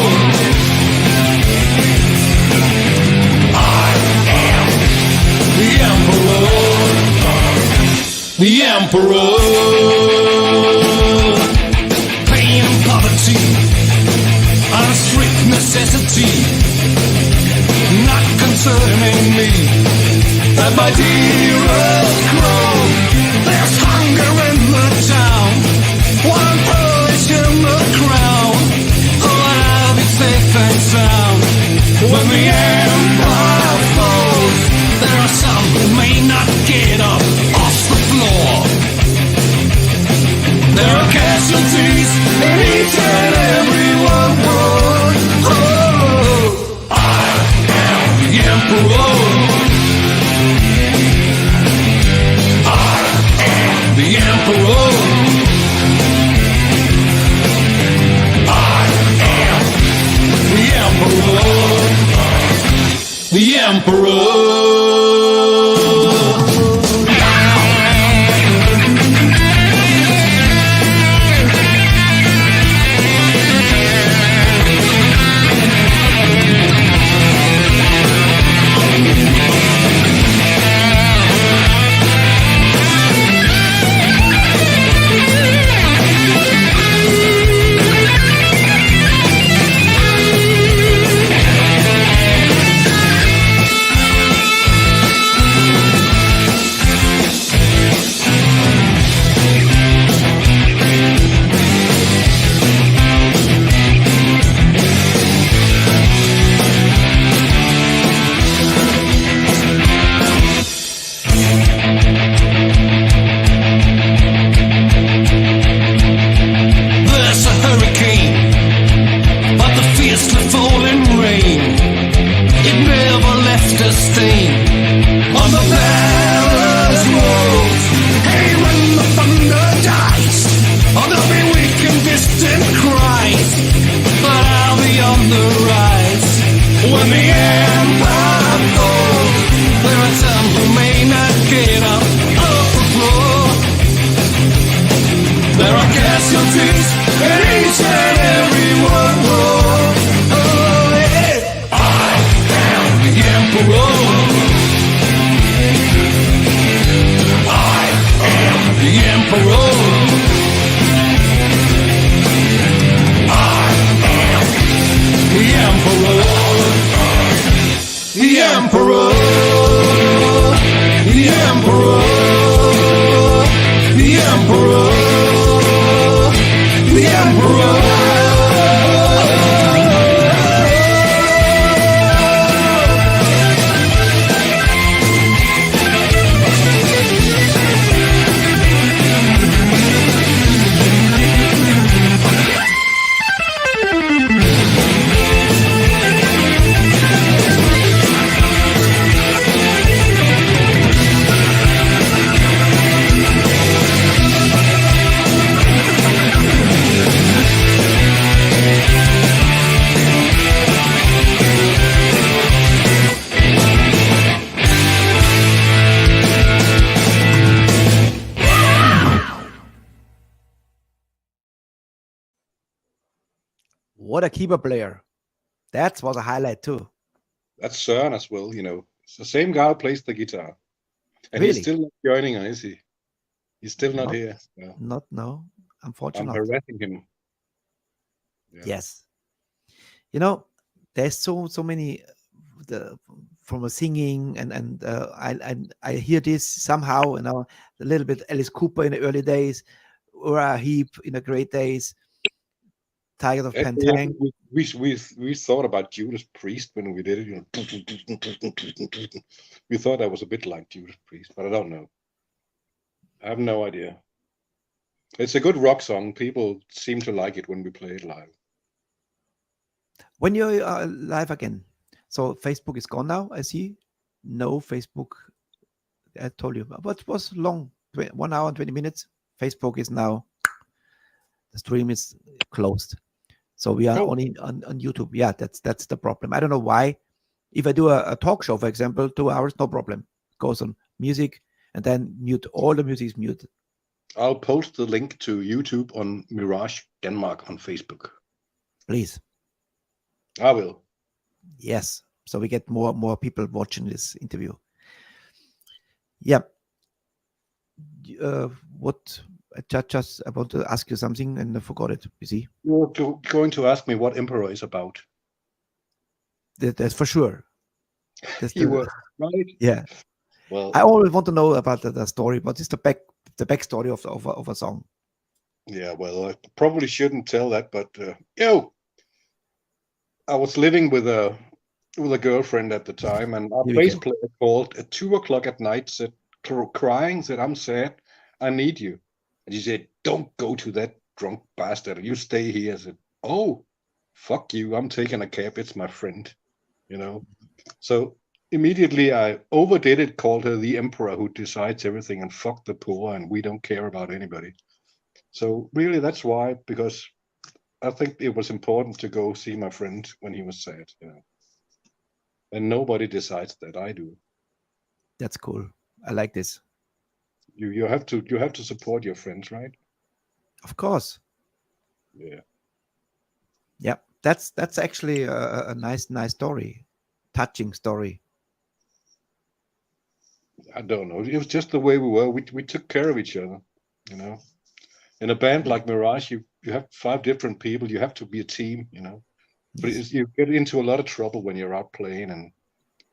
I am the emperor. The emperor. necessity, not concerning me. At my dearest crow, there's hunger in the town. One push in the crown, oh, I'll be safe and sound. When the empire falls, there are some who may not get up off the floor. There are casualties in each and every one war. Oh, I am the emperor. I am the emperor. I am the emperor. The emperor. What a keyboard player. That was a highlight too. That's Søren as well, you know. It's the same guy who plays the guitar. And Really? he's still not joining us, is he? He's still not No. here. So No, I'm unfortunately. harassing him. Yeah. Yes. You know, there's so many from a singing and I hear this somehow, you know, a little bit Alice Cooper in the early days, Uriah Heep in the great days, Tigers of Actually, Pantang. we thought about Judas Priest when we did it. You know, we thought that was a bit like Judas Priest, but I don't know. I have no idea. It's a good rock song. People seem to like it when we play it live. When you're live again, so Facebook is gone now, I see. No Facebook. I told you, but it was long, 1 hour and 20 minutes. Facebook is now, the stream is closed. So we are only on YouTube. Yeah, that's the problem. I don't know why. If I do a talk show, for example, 2 hours, no problem. Goes on music and then mute. All the music is muted. I'll post the link to YouTube on Mirage Denmark on Facebook. Please. I will. Yes. So we get more people watching this interview. Yeah. What I want to ask you something and I forgot it. You see? You're going to ask me what Emperor is about. That's for sure. That's You were right. Yeah. Well, I always want to know about the story. What is the backstory of a song? yeah. Well, I probably shouldn't tell that, but I was living with a girlfriend at the time, and our Here we bass go. player called at 2:00 at night, said, crying, said, "I'm sad, I need you." And she said, "Don't go to that drunk bastard. You stay here." I said, "Oh, fuck you. I'm taking a cab. It's my friend." So immediately I overdid it, called her the emperor who decides everything, and fuck the poor, and we don't care about anybody. So really that's why, because I think it was important to go see my friend when he was sad, and nobody decides that. I do. That's cool. I like this. You have to support your friends, right? Of course. Yeah. Yeah. That's actually a nice story. Touching story. I don't know. It was just the way we were. We took care of each other, In a band like Mirage, you have 5 different people. You have to be a team, But you get into a lot of trouble when you're out playing in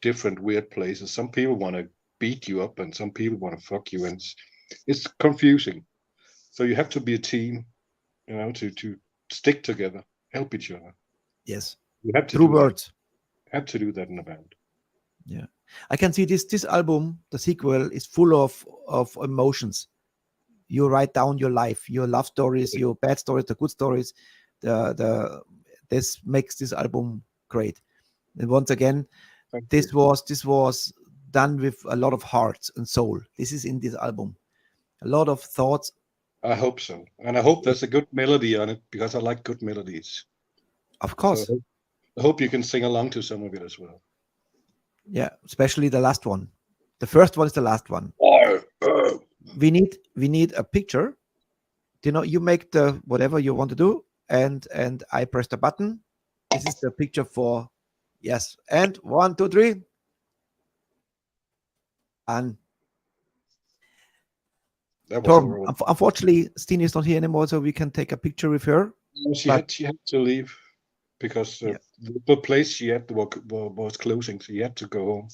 different weird places. Some people want to beat you up, and some people want to fuck you, and it's confusing. So you have to be a team, to stick together, help each other. Yes. You have to True do words. have to do that in a band. Yeah. I can see this album, the sequel, is full of emotions. You write down your life, your love stories, your bad stories, the good stories. This makes this album great. And once again, Thank this you. was done with a lot of heart and soul. This is in this album. A lot of thoughts. I hope so, and I hope there's a good melody on it, because I like good melodies. Of course. So I hope you can sing along to some of it as well. Yeah, especially the last one. The first one is the last one. We need a picture. You make the whatever you want to do, and I press the button. This is the picture for yes. And 1, 2, 3. And That was Tom, horrible. unfortunately, Stine is not here anymore, so we can take a picture with her. She but- had to leave, because Yeah. the place she had was closing, so she had to go home.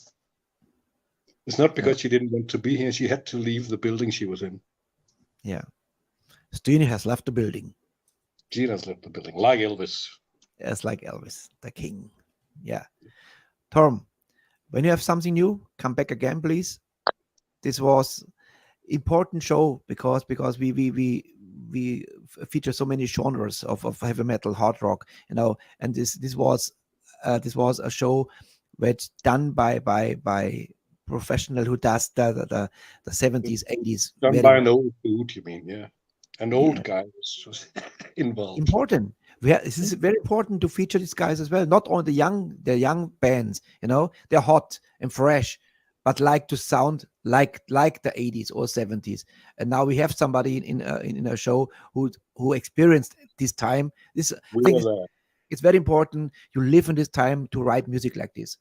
It's not because she didn't want to be here. She had to leave the building she was in. Yeah. Stine has left the building. Gina's left the building, like Elvis. It's like Elvis, the king. Yeah. Tom, when you have something new, come back again, please. This was important show because we feature so many genres of heavy metal, hard rock, and this was a show which done by professional who does the 70s, 80s. Done very by well. an old dude, you mean? Yeah, an old guy was involved. Important. This is very important to feature these guys as well. Not only the young bands, they're hot and fresh, but like to sound like the 80s or 70s. And now we have somebody in a show who experienced this time. I think it's very important. You live in this time to write music like this,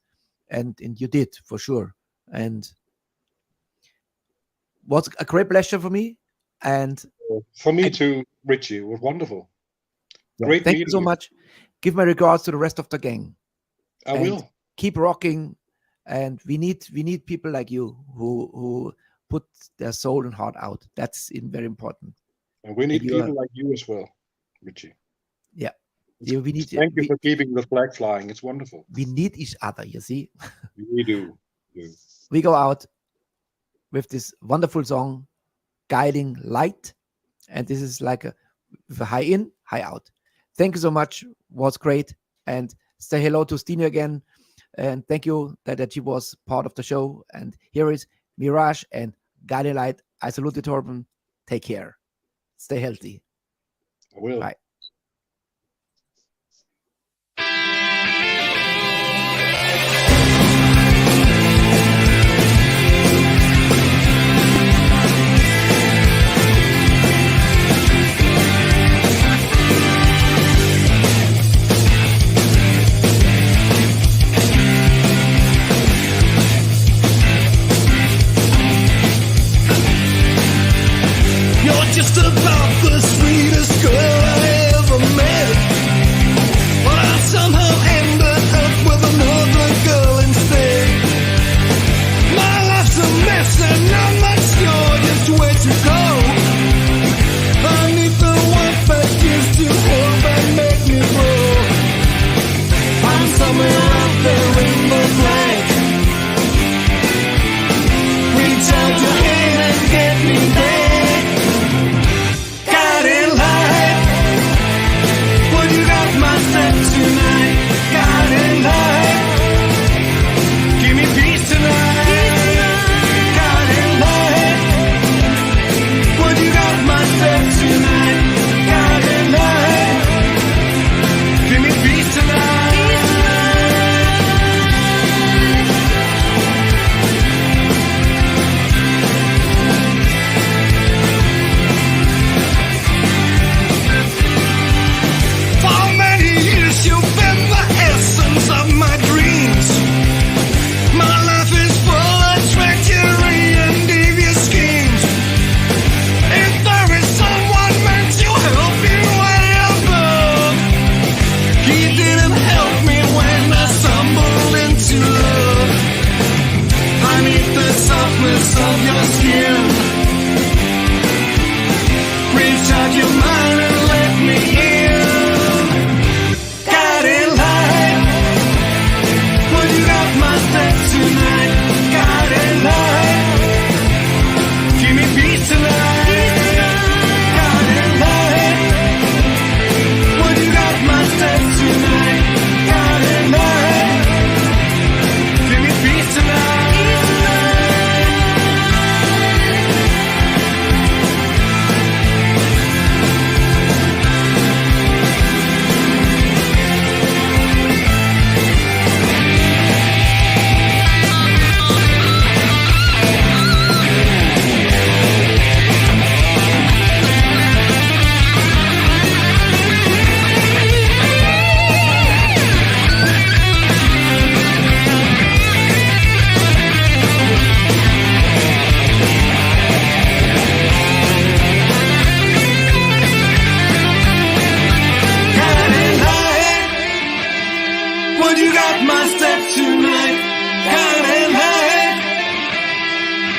and you did for sure. And was a great pleasure for me. And For me too, Richie. It was wonderful. Great thank you meeting so much. Give my regards to the rest of the gang. I and will. Keep rocking. And we need people like you who put their soul and heart out. That's very important. And we need you people like you as well, Richie. Yeah. We need. Thank you for keeping the flag flying. It's wonderful. We need each other. You see. We do. We go out with this wonderful song, "Guiding Light," and this is like a high in, high out. Thank you so much. Was great. And say hello to Stine again. And thank you that she was part of the show. And here is Mirage and Guiding Light. I salute you, Torben. Take care. Stay healthy. I will. Bye. You're just about the sweetest girl I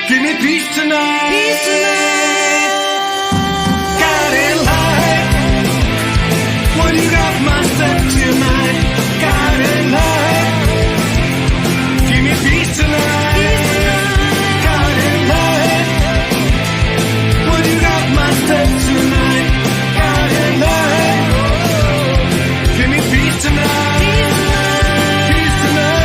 Give me peace tonight. Peace tonight. Guiding light. When you got my step tonight. Guiding light. Give me peace tonight. Peace tonight. Guiding light. When you got my step tonight. Guiding light. Give me peace tonight. Peace tonight. Peace tonight.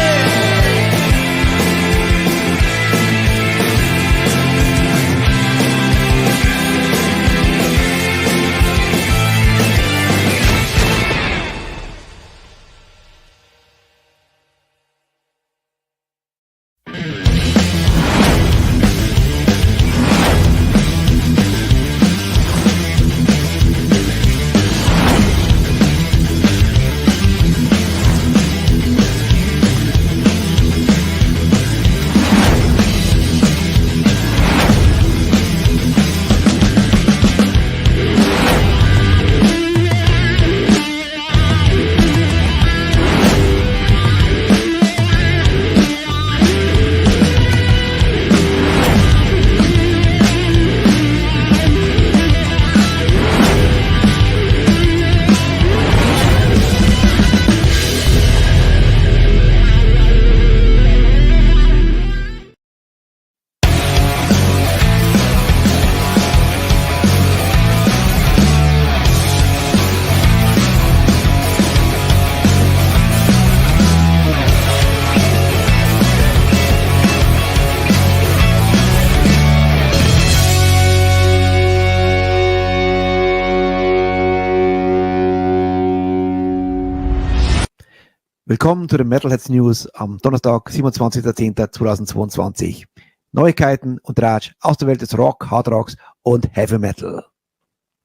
Willkommen zu den Metalheads News am Donnerstag, 27.10.2022. Neuigkeiten und Ratsch aus der Welt des Rock, Hardrocks und Heavy Metal.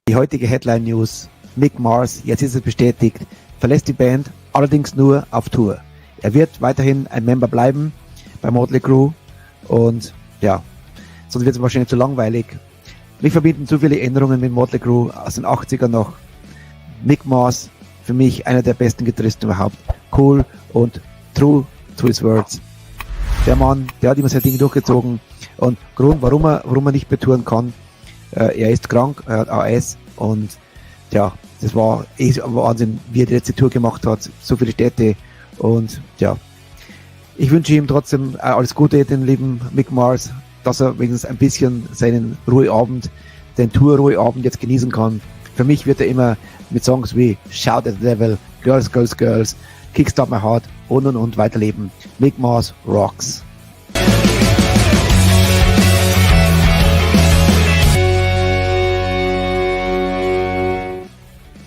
Die heutige Headline News: Mick Mars, jetzt ist es bestätigt, verlässt die Band, allerdings nur auf Tour. Er wird weiterhin ein Member bleiben bei Motley Crue und ja, sonst wird es wahrscheinlich zu langweilig. Mich verbinden zu viele Änderungen mit Motley Crue aus den 80ern noch. Mick Mars, für mich einer der besten Gitarristen überhaupt. Cool und true to his words. Der Mann, der hat immer sein Ding durchgezogen und Grund, warum er nicht mehr touren kann, er ist krank, er hat AS und ja, das war Wahnsinn, wie er die letzte Tour gemacht hat, so viele Städte und ja, ich wünsche ihm trotzdem alles Gute, den lieben Mick Mars, dass er wenigstens ein bisschen seinen Ruheabend, den Tour-Ruheabend jetzt genießen kann. Für mich wird er immer mit Songs wie Shout at the Devil, Girls, Girls, Girls, Kickstart My Heart und weiterleben. Mick Mars rocks.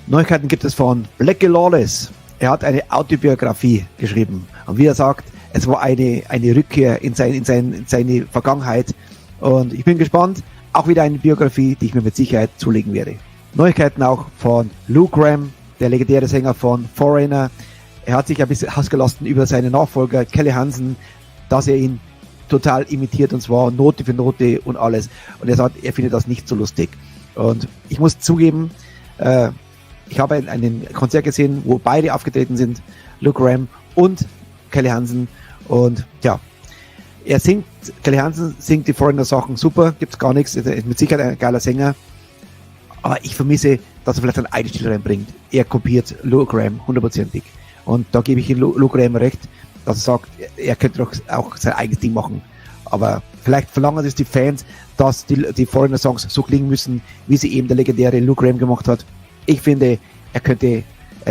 Neuigkeiten gibt es von Blackie Lawless. Er hat eine Autobiografie geschrieben. Und wie er sagt, es war eine Rückkehr in seine Vergangenheit. Und ich bin gespannt. Auch wieder eine Biografie, die ich mir mit Sicherheit zulegen werde. Neuigkeiten auch von Lou Gramm, der legendäre Sänger von Foreigner. Er hat sich ein bisschen ausgelassen über seinen Nachfolger Kelly Hansen, dass er ihn total imitiert und zwar Note für Note und alles. Und er sagt, er findet das nicht so lustig. Und ich muss zugeben, ich habe ein Konzert gesehen, wo beide aufgetreten sind, Lou Gramm und Kelly Hansen. Und ja, Kelly Hansen singt die Foreigner Sachen super, gibt's gar nichts, er ist mit Sicherheit ein geiler Sänger. Aber ich vermisse, dass er vielleicht einen eigenen Stil reinbringt. Er kopiert Lou Gramm 100%. Und da gebe ich ihm Lou Gramm recht, dass er sagt, er könnte doch auch sein eigenes Ding machen. Aber vielleicht verlangen es die Fans, dass die Foreigner Songs so klingen müssen, wie sie eben der legendäre Lou Gramm gemacht hat. Ich finde, er könnte,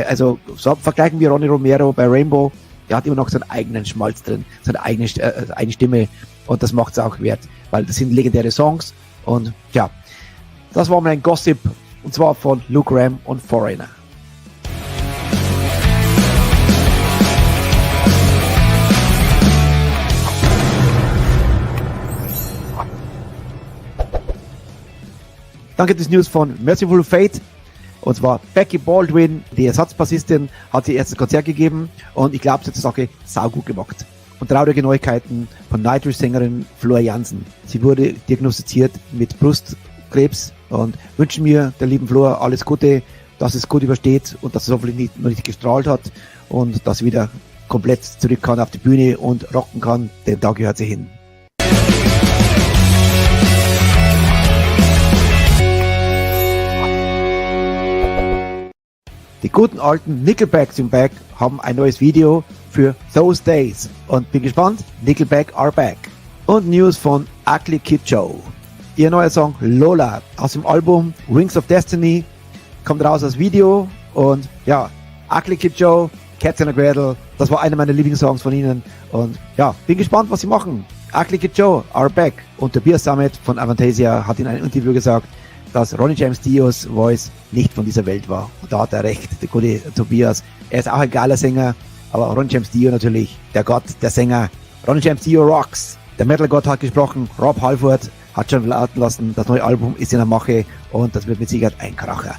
also so vergleichen wir Ronnie Romero bei Rainbow, er hat immer noch seinen eigenen Schmalz drin, seine eigene Stimme und das macht es auch wert, weil das sind legendäre Songs und ja, das war mein Gossip und zwar von Lou Gramm und Foreigner. Dann gibt es News von Merciful Fate. Und zwar Becky Baldwin, die Ersatzbassistin, hat ihr erstes Konzert gegeben. Und ich glaube, sie hat die Sache saugut gemacht. Und traurige Neuigkeiten von Nightwish-Sängerin Flor Jansen. Sie wurde diagnostiziert mit Brustkrebs. Und wünschen mir der lieben Flor alles Gute, dass es gut übersteht und dass es hoffentlich noch nicht gestrahlt hat. Und dass sie wieder komplett zurück kann auf die Bühne und rocken kann. Denn da gehört sie hin. Die guten alten Nickelback sind back, haben ein neues Video für Those Days und bin gespannt, Nickelback are back. Und News von Ugly Kid Joe. Ihr neuer Song Lola aus dem Album Rings of Destiny kommt raus als Video und ja, Ugly Kid Joe, Cats in a Cradle, das war einer meiner Lieblingssongs von ihnen und ja, bin gespannt, was sie machen. Ugly Kid Joe are back und der Beer Summit von Avantasia hat in einem Interview gesagt, dass Ronnie James Dios Voice nicht von dieser Welt war. Und da hat er recht, der gute Tobias. Er ist auch ein geiler Sänger, aber Ronnie James Dio natürlich, der Gott, der Sänger. Ronnie James Dio rocks. Der Metal-Gott hat gesprochen, Rob Halford hat schon verlauten lassen, das neue Album ist in der Mache und das wird mit Sicherheit ein Kracher.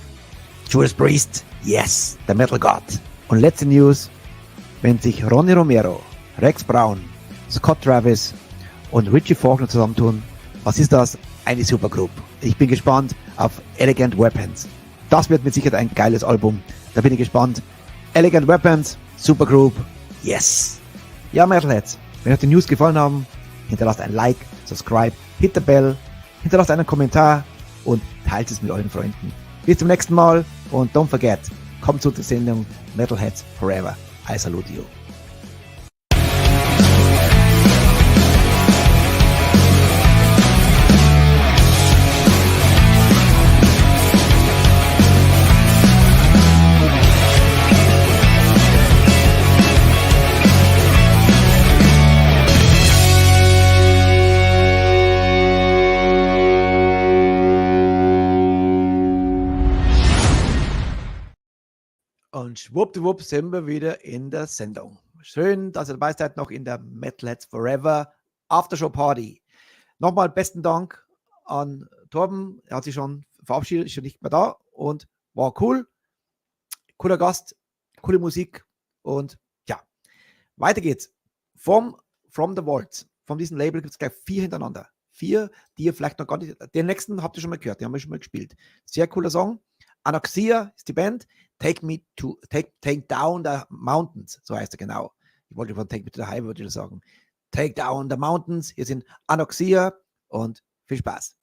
Judas Priest, yes, der Metal-Gott. Und letzte News, wenn sich Ronnie Romero, Rex Brown, Scott Travis und Richie Faulkner zusammentun, was ist das? Eine Supergroup. Ich bin gespannt auf Elegant Weapons. Das wird mit Sicherheit ein geiles Album. Da bin ich gespannt. Elegant Weapons, Supergroup, yes. Ja, Metalheads, wenn euch die News gefallen haben, hinterlasst ein Like, subscribe, hit the bell, hinterlasst einen Kommentar und teilt es mit euren Freunden. Bis zum nächsten Mal und don't forget, kommt zu der Sendung Metalheads Forever. I salute you. Und schwuppdiwupp sind wir wieder in der Sendung. Schön, dass ihr dabei seid, noch in der Metalheads Forever Aftershow Party. Nochmal besten Dank an Torben. Er hat sich schon verabschiedet, ist schon nicht mehr da und war cool. Cooler Gast, coole Musik und ja, weiter geht's. From the Vault, von diesem Label gibt es gleich 4 hintereinander. 4, die ihr vielleicht noch gar nicht, den nächsten habt ihr schon mal gehört, den haben wir schon mal gespielt. Sehr cooler Song. Anoxia ist die Band. Take Down the Mountains, so heißt er genau. Ich wollte von Take Me to the Highway würde ich sagen. Take Down the Mountains. Hier sind Anoxia und viel Spaß.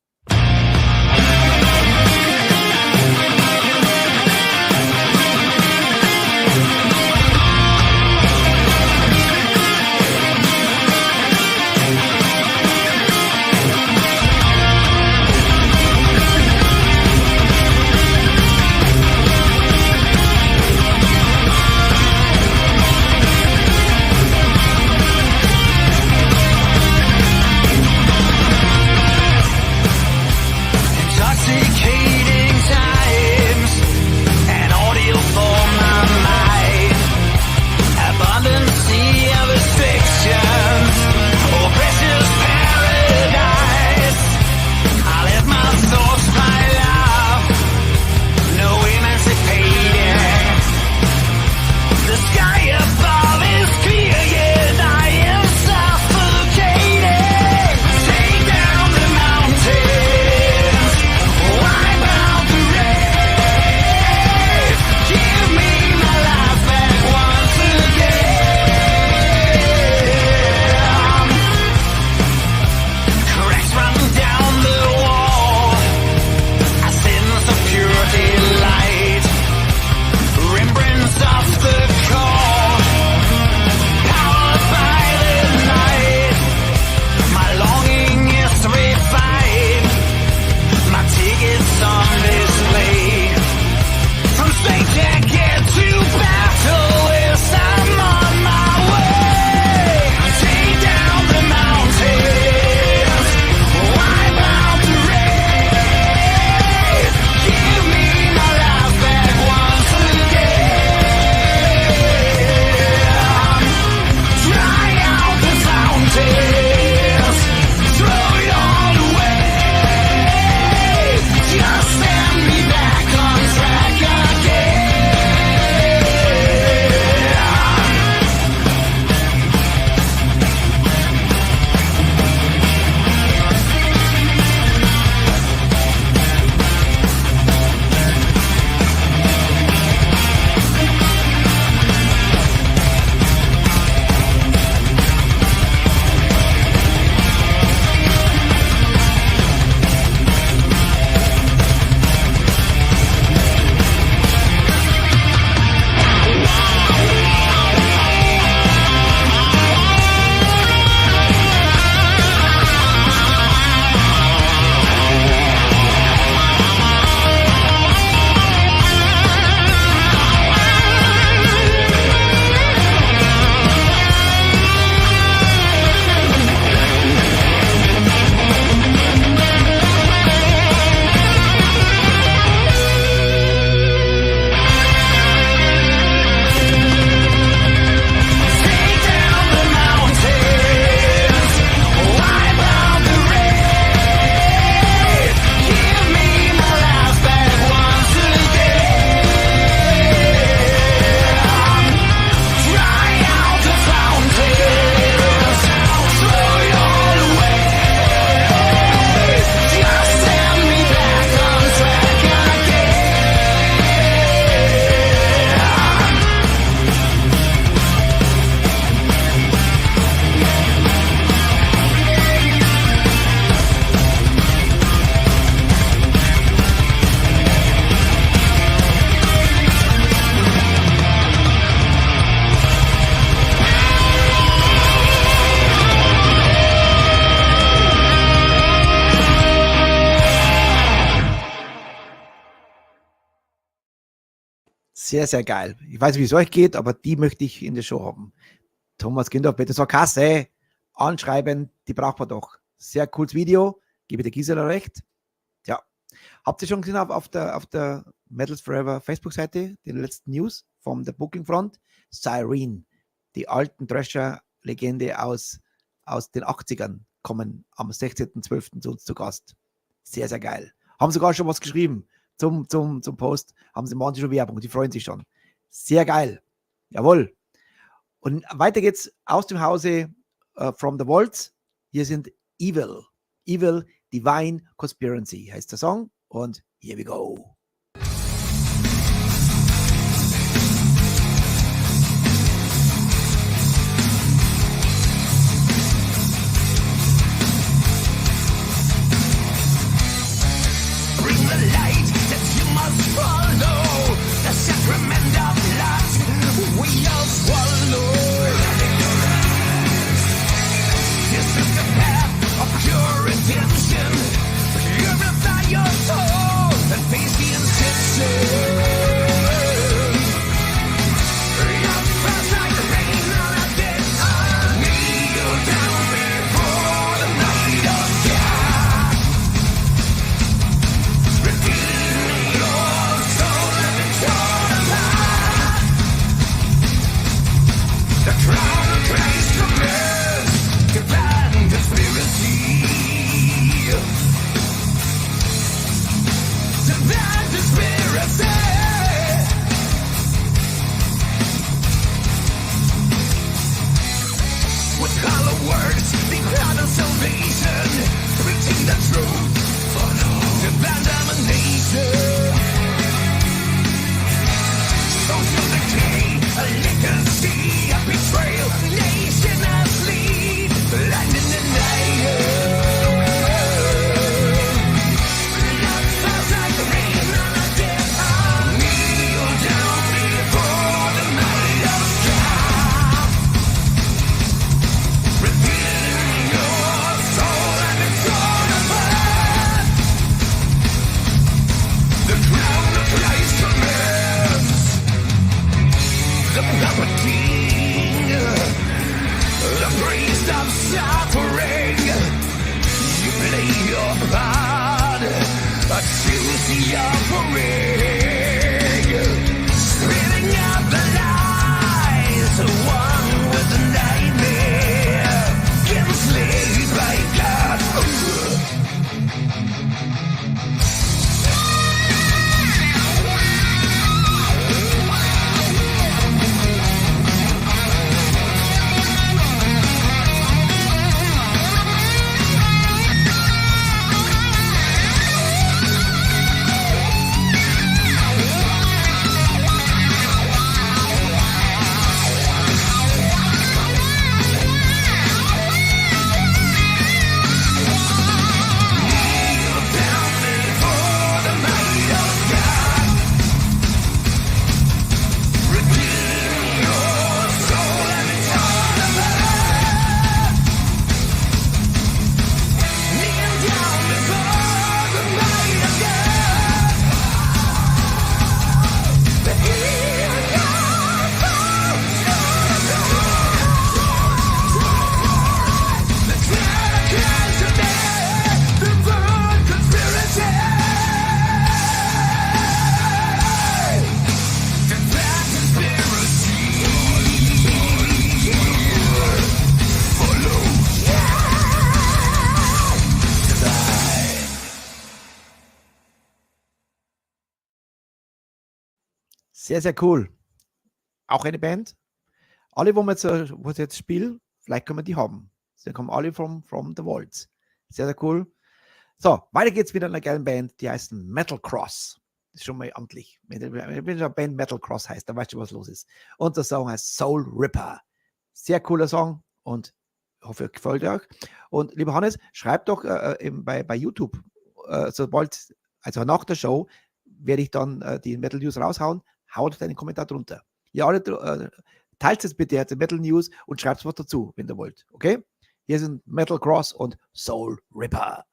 Sehr, sehr geil. Ich weiß nicht, wie es euch geht, aber die möchte ich in der Show haben. Thomas Kindorf, bitte zur Kasse. Anschreiben, die braucht man doch. Sehr cooles Video. Gebe der Gisela recht. Ja. Habt ihr schon gesehen auf der Metals Forever Facebook-Seite die letzten News von der Booking Front? Cyrene, die alten Thrasher-Legende aus den 80ern, kommen am 16.12. zu uns zu Gast. Sehr, sehr geil. Haben sogar schon was geschrieben zum Post. Haben sie manche schon Werbung. Die freuen sich schon. Sehr geil. Jawohl. Und weiter geht's aus dem Hause From the Vaults. Hier sind Evil. Evil Divine Conspiracy heißt der Song. Und here we go. Bring the light that you must follow, the sacrament of blood we all swallow. This is the path of pure redemption. Purify your soul and face the incision. Your first like rain on a dead eye. Kneel down before the night of God. Redeem your soul and be torn alive. The crown of Christ commands divine conspiracy. Divine conspiracy. With hollow words, the crown of salvation, preaching the truth, divine domination. Social decay, a legacy of betrayal, nation asleep, blind in the night. Love falls like rain on a dead heart. Kneel down before the night of God. Revealing your soul and it's torn apart. The crown of Christ commands. The puppet king, the priest of suffering. You play your part, choose the offering. Spitting out the lies, one with the nightmare. Enslaved by God. Sehr, sehr cool. Auch eine Band. Alle, wo ich jetzt spiele, vielleicht können wir die haben. Sie kommen alle from the Vaults. Sehr, sehr cool. So, weiter geht's mit einer geilen Band, die heißt Metal Cross. Das ist schon mal amtlich. Wenn eine Band Metal Cross heißt, dann weißt du, was los ist. Und der Song heißt Soul Ripper. Sehr cooler Song und ich hoffe, er gefällt euch. Und lieber Hannes, schreibt doch bei YouTube, sobald, also nach der Show, werde ich dann die Metal News raushauen. Haut deinen Kommentar drunter. Ja, alle teilt es bitte, die Metal News und schreibt was dazu, wenn ihr wollt. Okay? Hier sind Metal Cross und Soul Ripper.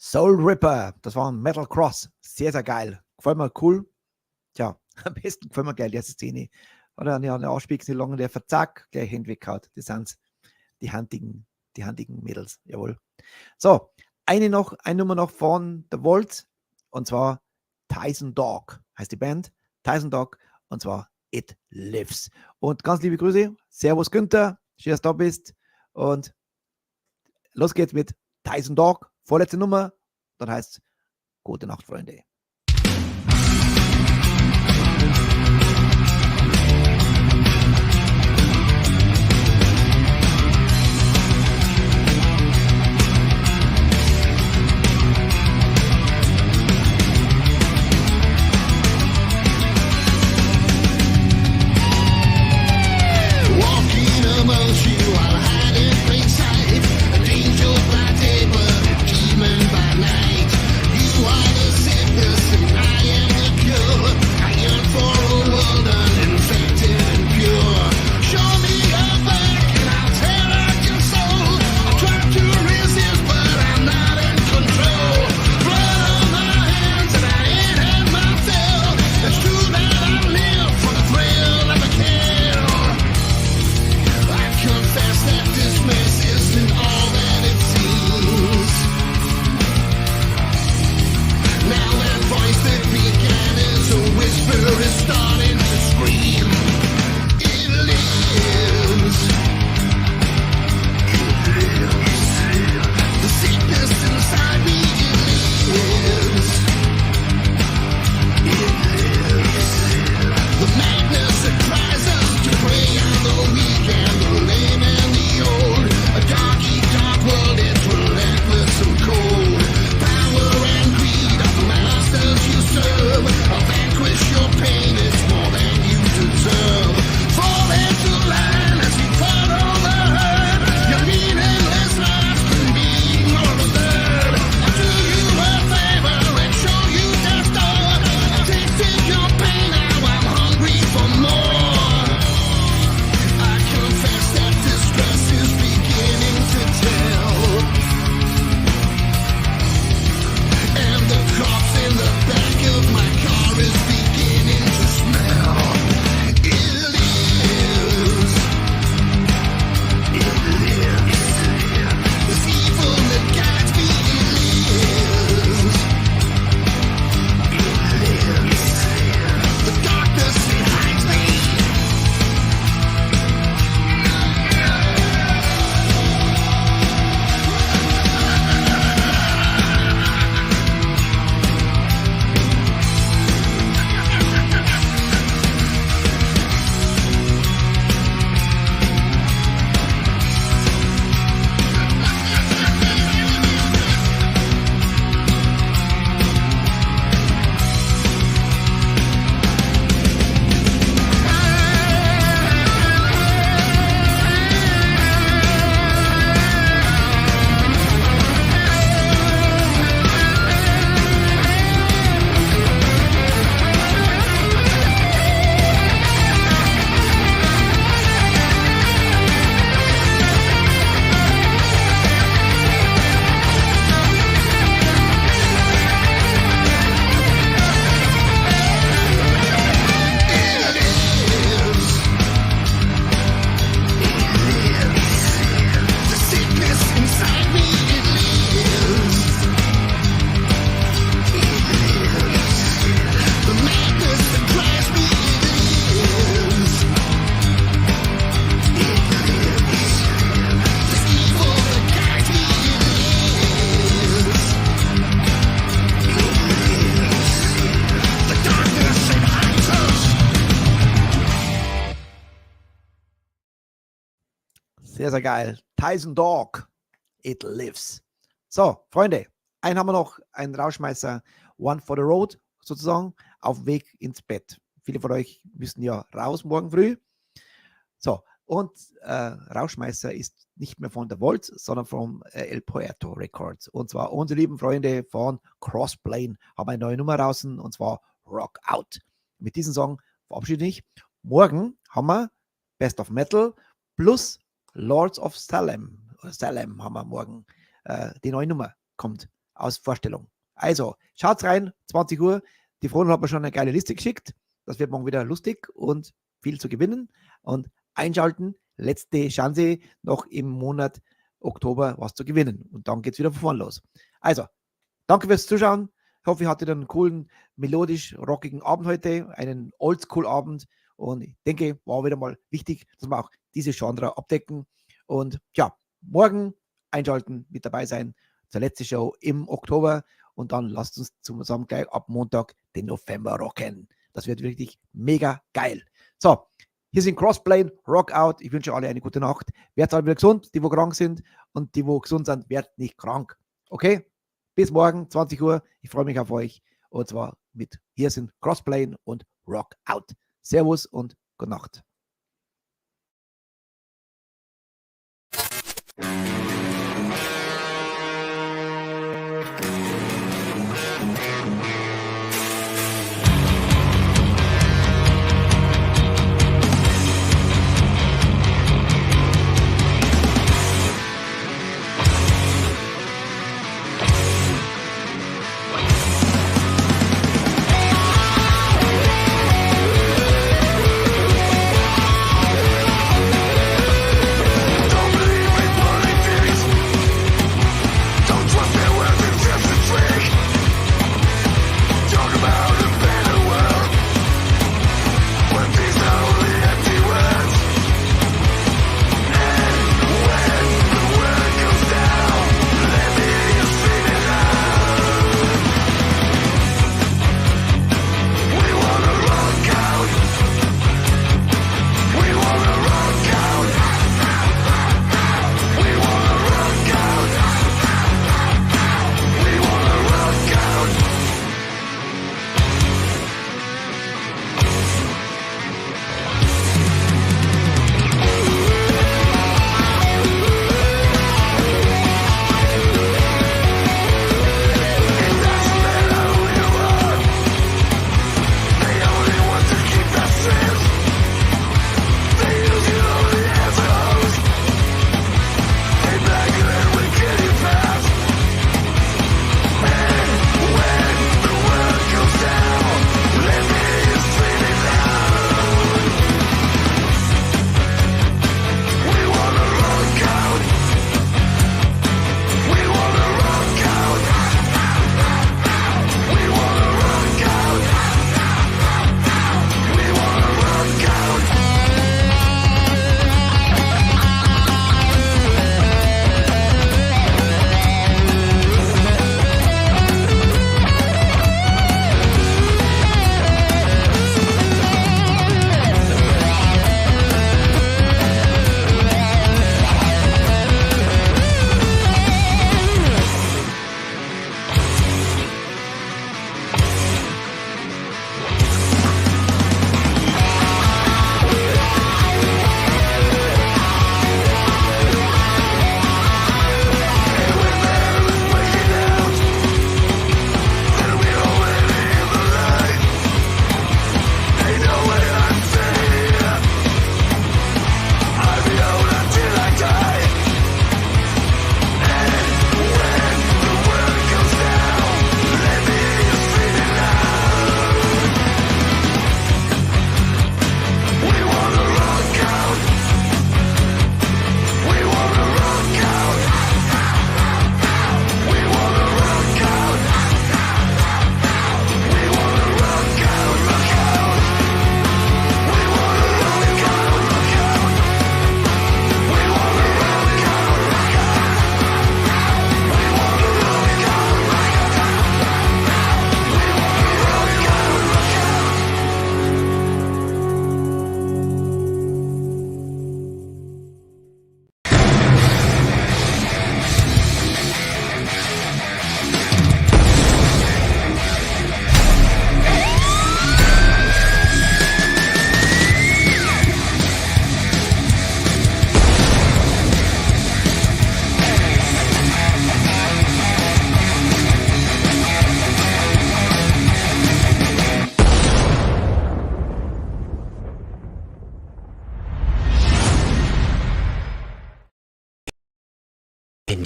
Soul Ripper, das war ein Metal Cross. Sehr, sehr geil. Gefällt mir cool. Tja, am besten gefällt mir geil, die erste Szene. Oder eine Ausspiegst, die lange, der verzack, gleich Hand weghaut. Das sind die handigen Mädels. Jawohl. So, eine Nummer noch von The Vault. Und zwar Tyson Dog heißt die Band. Tyson Dog. Und zwar It Lives. Und ganz liebe Grüße. Servus Günther. Schön, dass du da bist. Und los geht's mit Tyson Dog. Vorletzte Nummer. Dann heißt es Gute Nacht, Freunde. Walking amongst you while hiding in plain sight. An angel by day, but a demon by night. You are the sickness and I am the cure. I yearn for a world uninfected and pure. Show me your back and I'll tear out your soul. I try to resist, but I'm not in control. Blood on my hands and I ain't had my fill. It's true that I live for the thrill of a kill. I confess that this mess isn't all that it seems. Now that voice that began as a whisper is starting to scream. It lives. The sickness inside me, it lives. The madness that tries us to prey on the weak and the lame and the old. A dark world, it's relentless and cold. Power and greed are the masters you serve. I'll vanquish your pain, it's more than you deserve. Fall into line as you follow the herd. Your meaningless life can be more absurd. I'll do you a favor and show you there's door. I've tasted your pain, now I'm hungry for more. I confess that distress is beginning to tell. And the corpse in the back of my car is beginning to smell. It lives. It lives. This evil that guides me, it lives. It lives. The darkness that hides me. The sickness inside me, it lives. The madness that drives me, it lives. The evil that guides me, it lives. The darkness that hides us. Sehr, sehr geil. Tyson Dog. It Lives. So, Freunde, einen haben wir noch, einen Rauschmeißer, One for the Road, sozusagen, auf dem Weg ins Bett. Viele von euch müssen ja raus morgen früh. So, und Rauschmeißer ist nicht mehr von The Vault, sondern von El Puerto Records. Und zwar unsere lieben Freunde von Crossplane haben eine neue Nummer draußen, und zwar Rock Out. Mit diesem Song verabschiede ich. Morgen haben wir Best of Metal plus Lords of Salem. Salem haben wir morgen. Die neue Nummer kommt aus Vorstellung. Also, schaut rein, 20 Uhr. Die Freundin hat mir schon eine geile Liste geschickt. Das wird morgen wieder lustig und viel zu gewinnen. Und einschalten, letzte Chance, noch im Monat Oktober was zu gewinnen. Und dann geht es wieder von vorn los. Also, danke fürs Zuschauen. Ich hoffe, ihr hattet einen coolen, melodisch, rockigen Abend heute, einen Oldschool-Abend. Und ich denke, war wieder mal wichtig, dass wir auch diese Genre abdecken. Und ja, morgen einschalten, mit dabei sein zur letzten Show im Oktober. Und dann lasst uns zusammen gleich ab Montag den November rocken. Das wird wirklich mega geil. So, hier sind Crossplane, Rockout. Ich wünsche alle eine gute Nacht. Werdet alle wieder gesund, die wo krank sind. Und die wo gesund sind, werdet nicht krank. Okay? Bis morgen, 20 Uhr. Ich freue mich auf euch. Und zwar mit, hier sind Crossplane und Rockout. Servus und gute Nacht.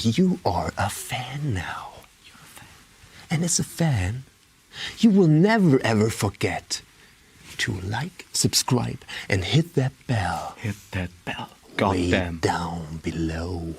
And you are a fan now. You're a fan. And as a fan, you will never ever forget to like, subscribe, and hit that bell. Hit that bell. Way Goddamn. down below.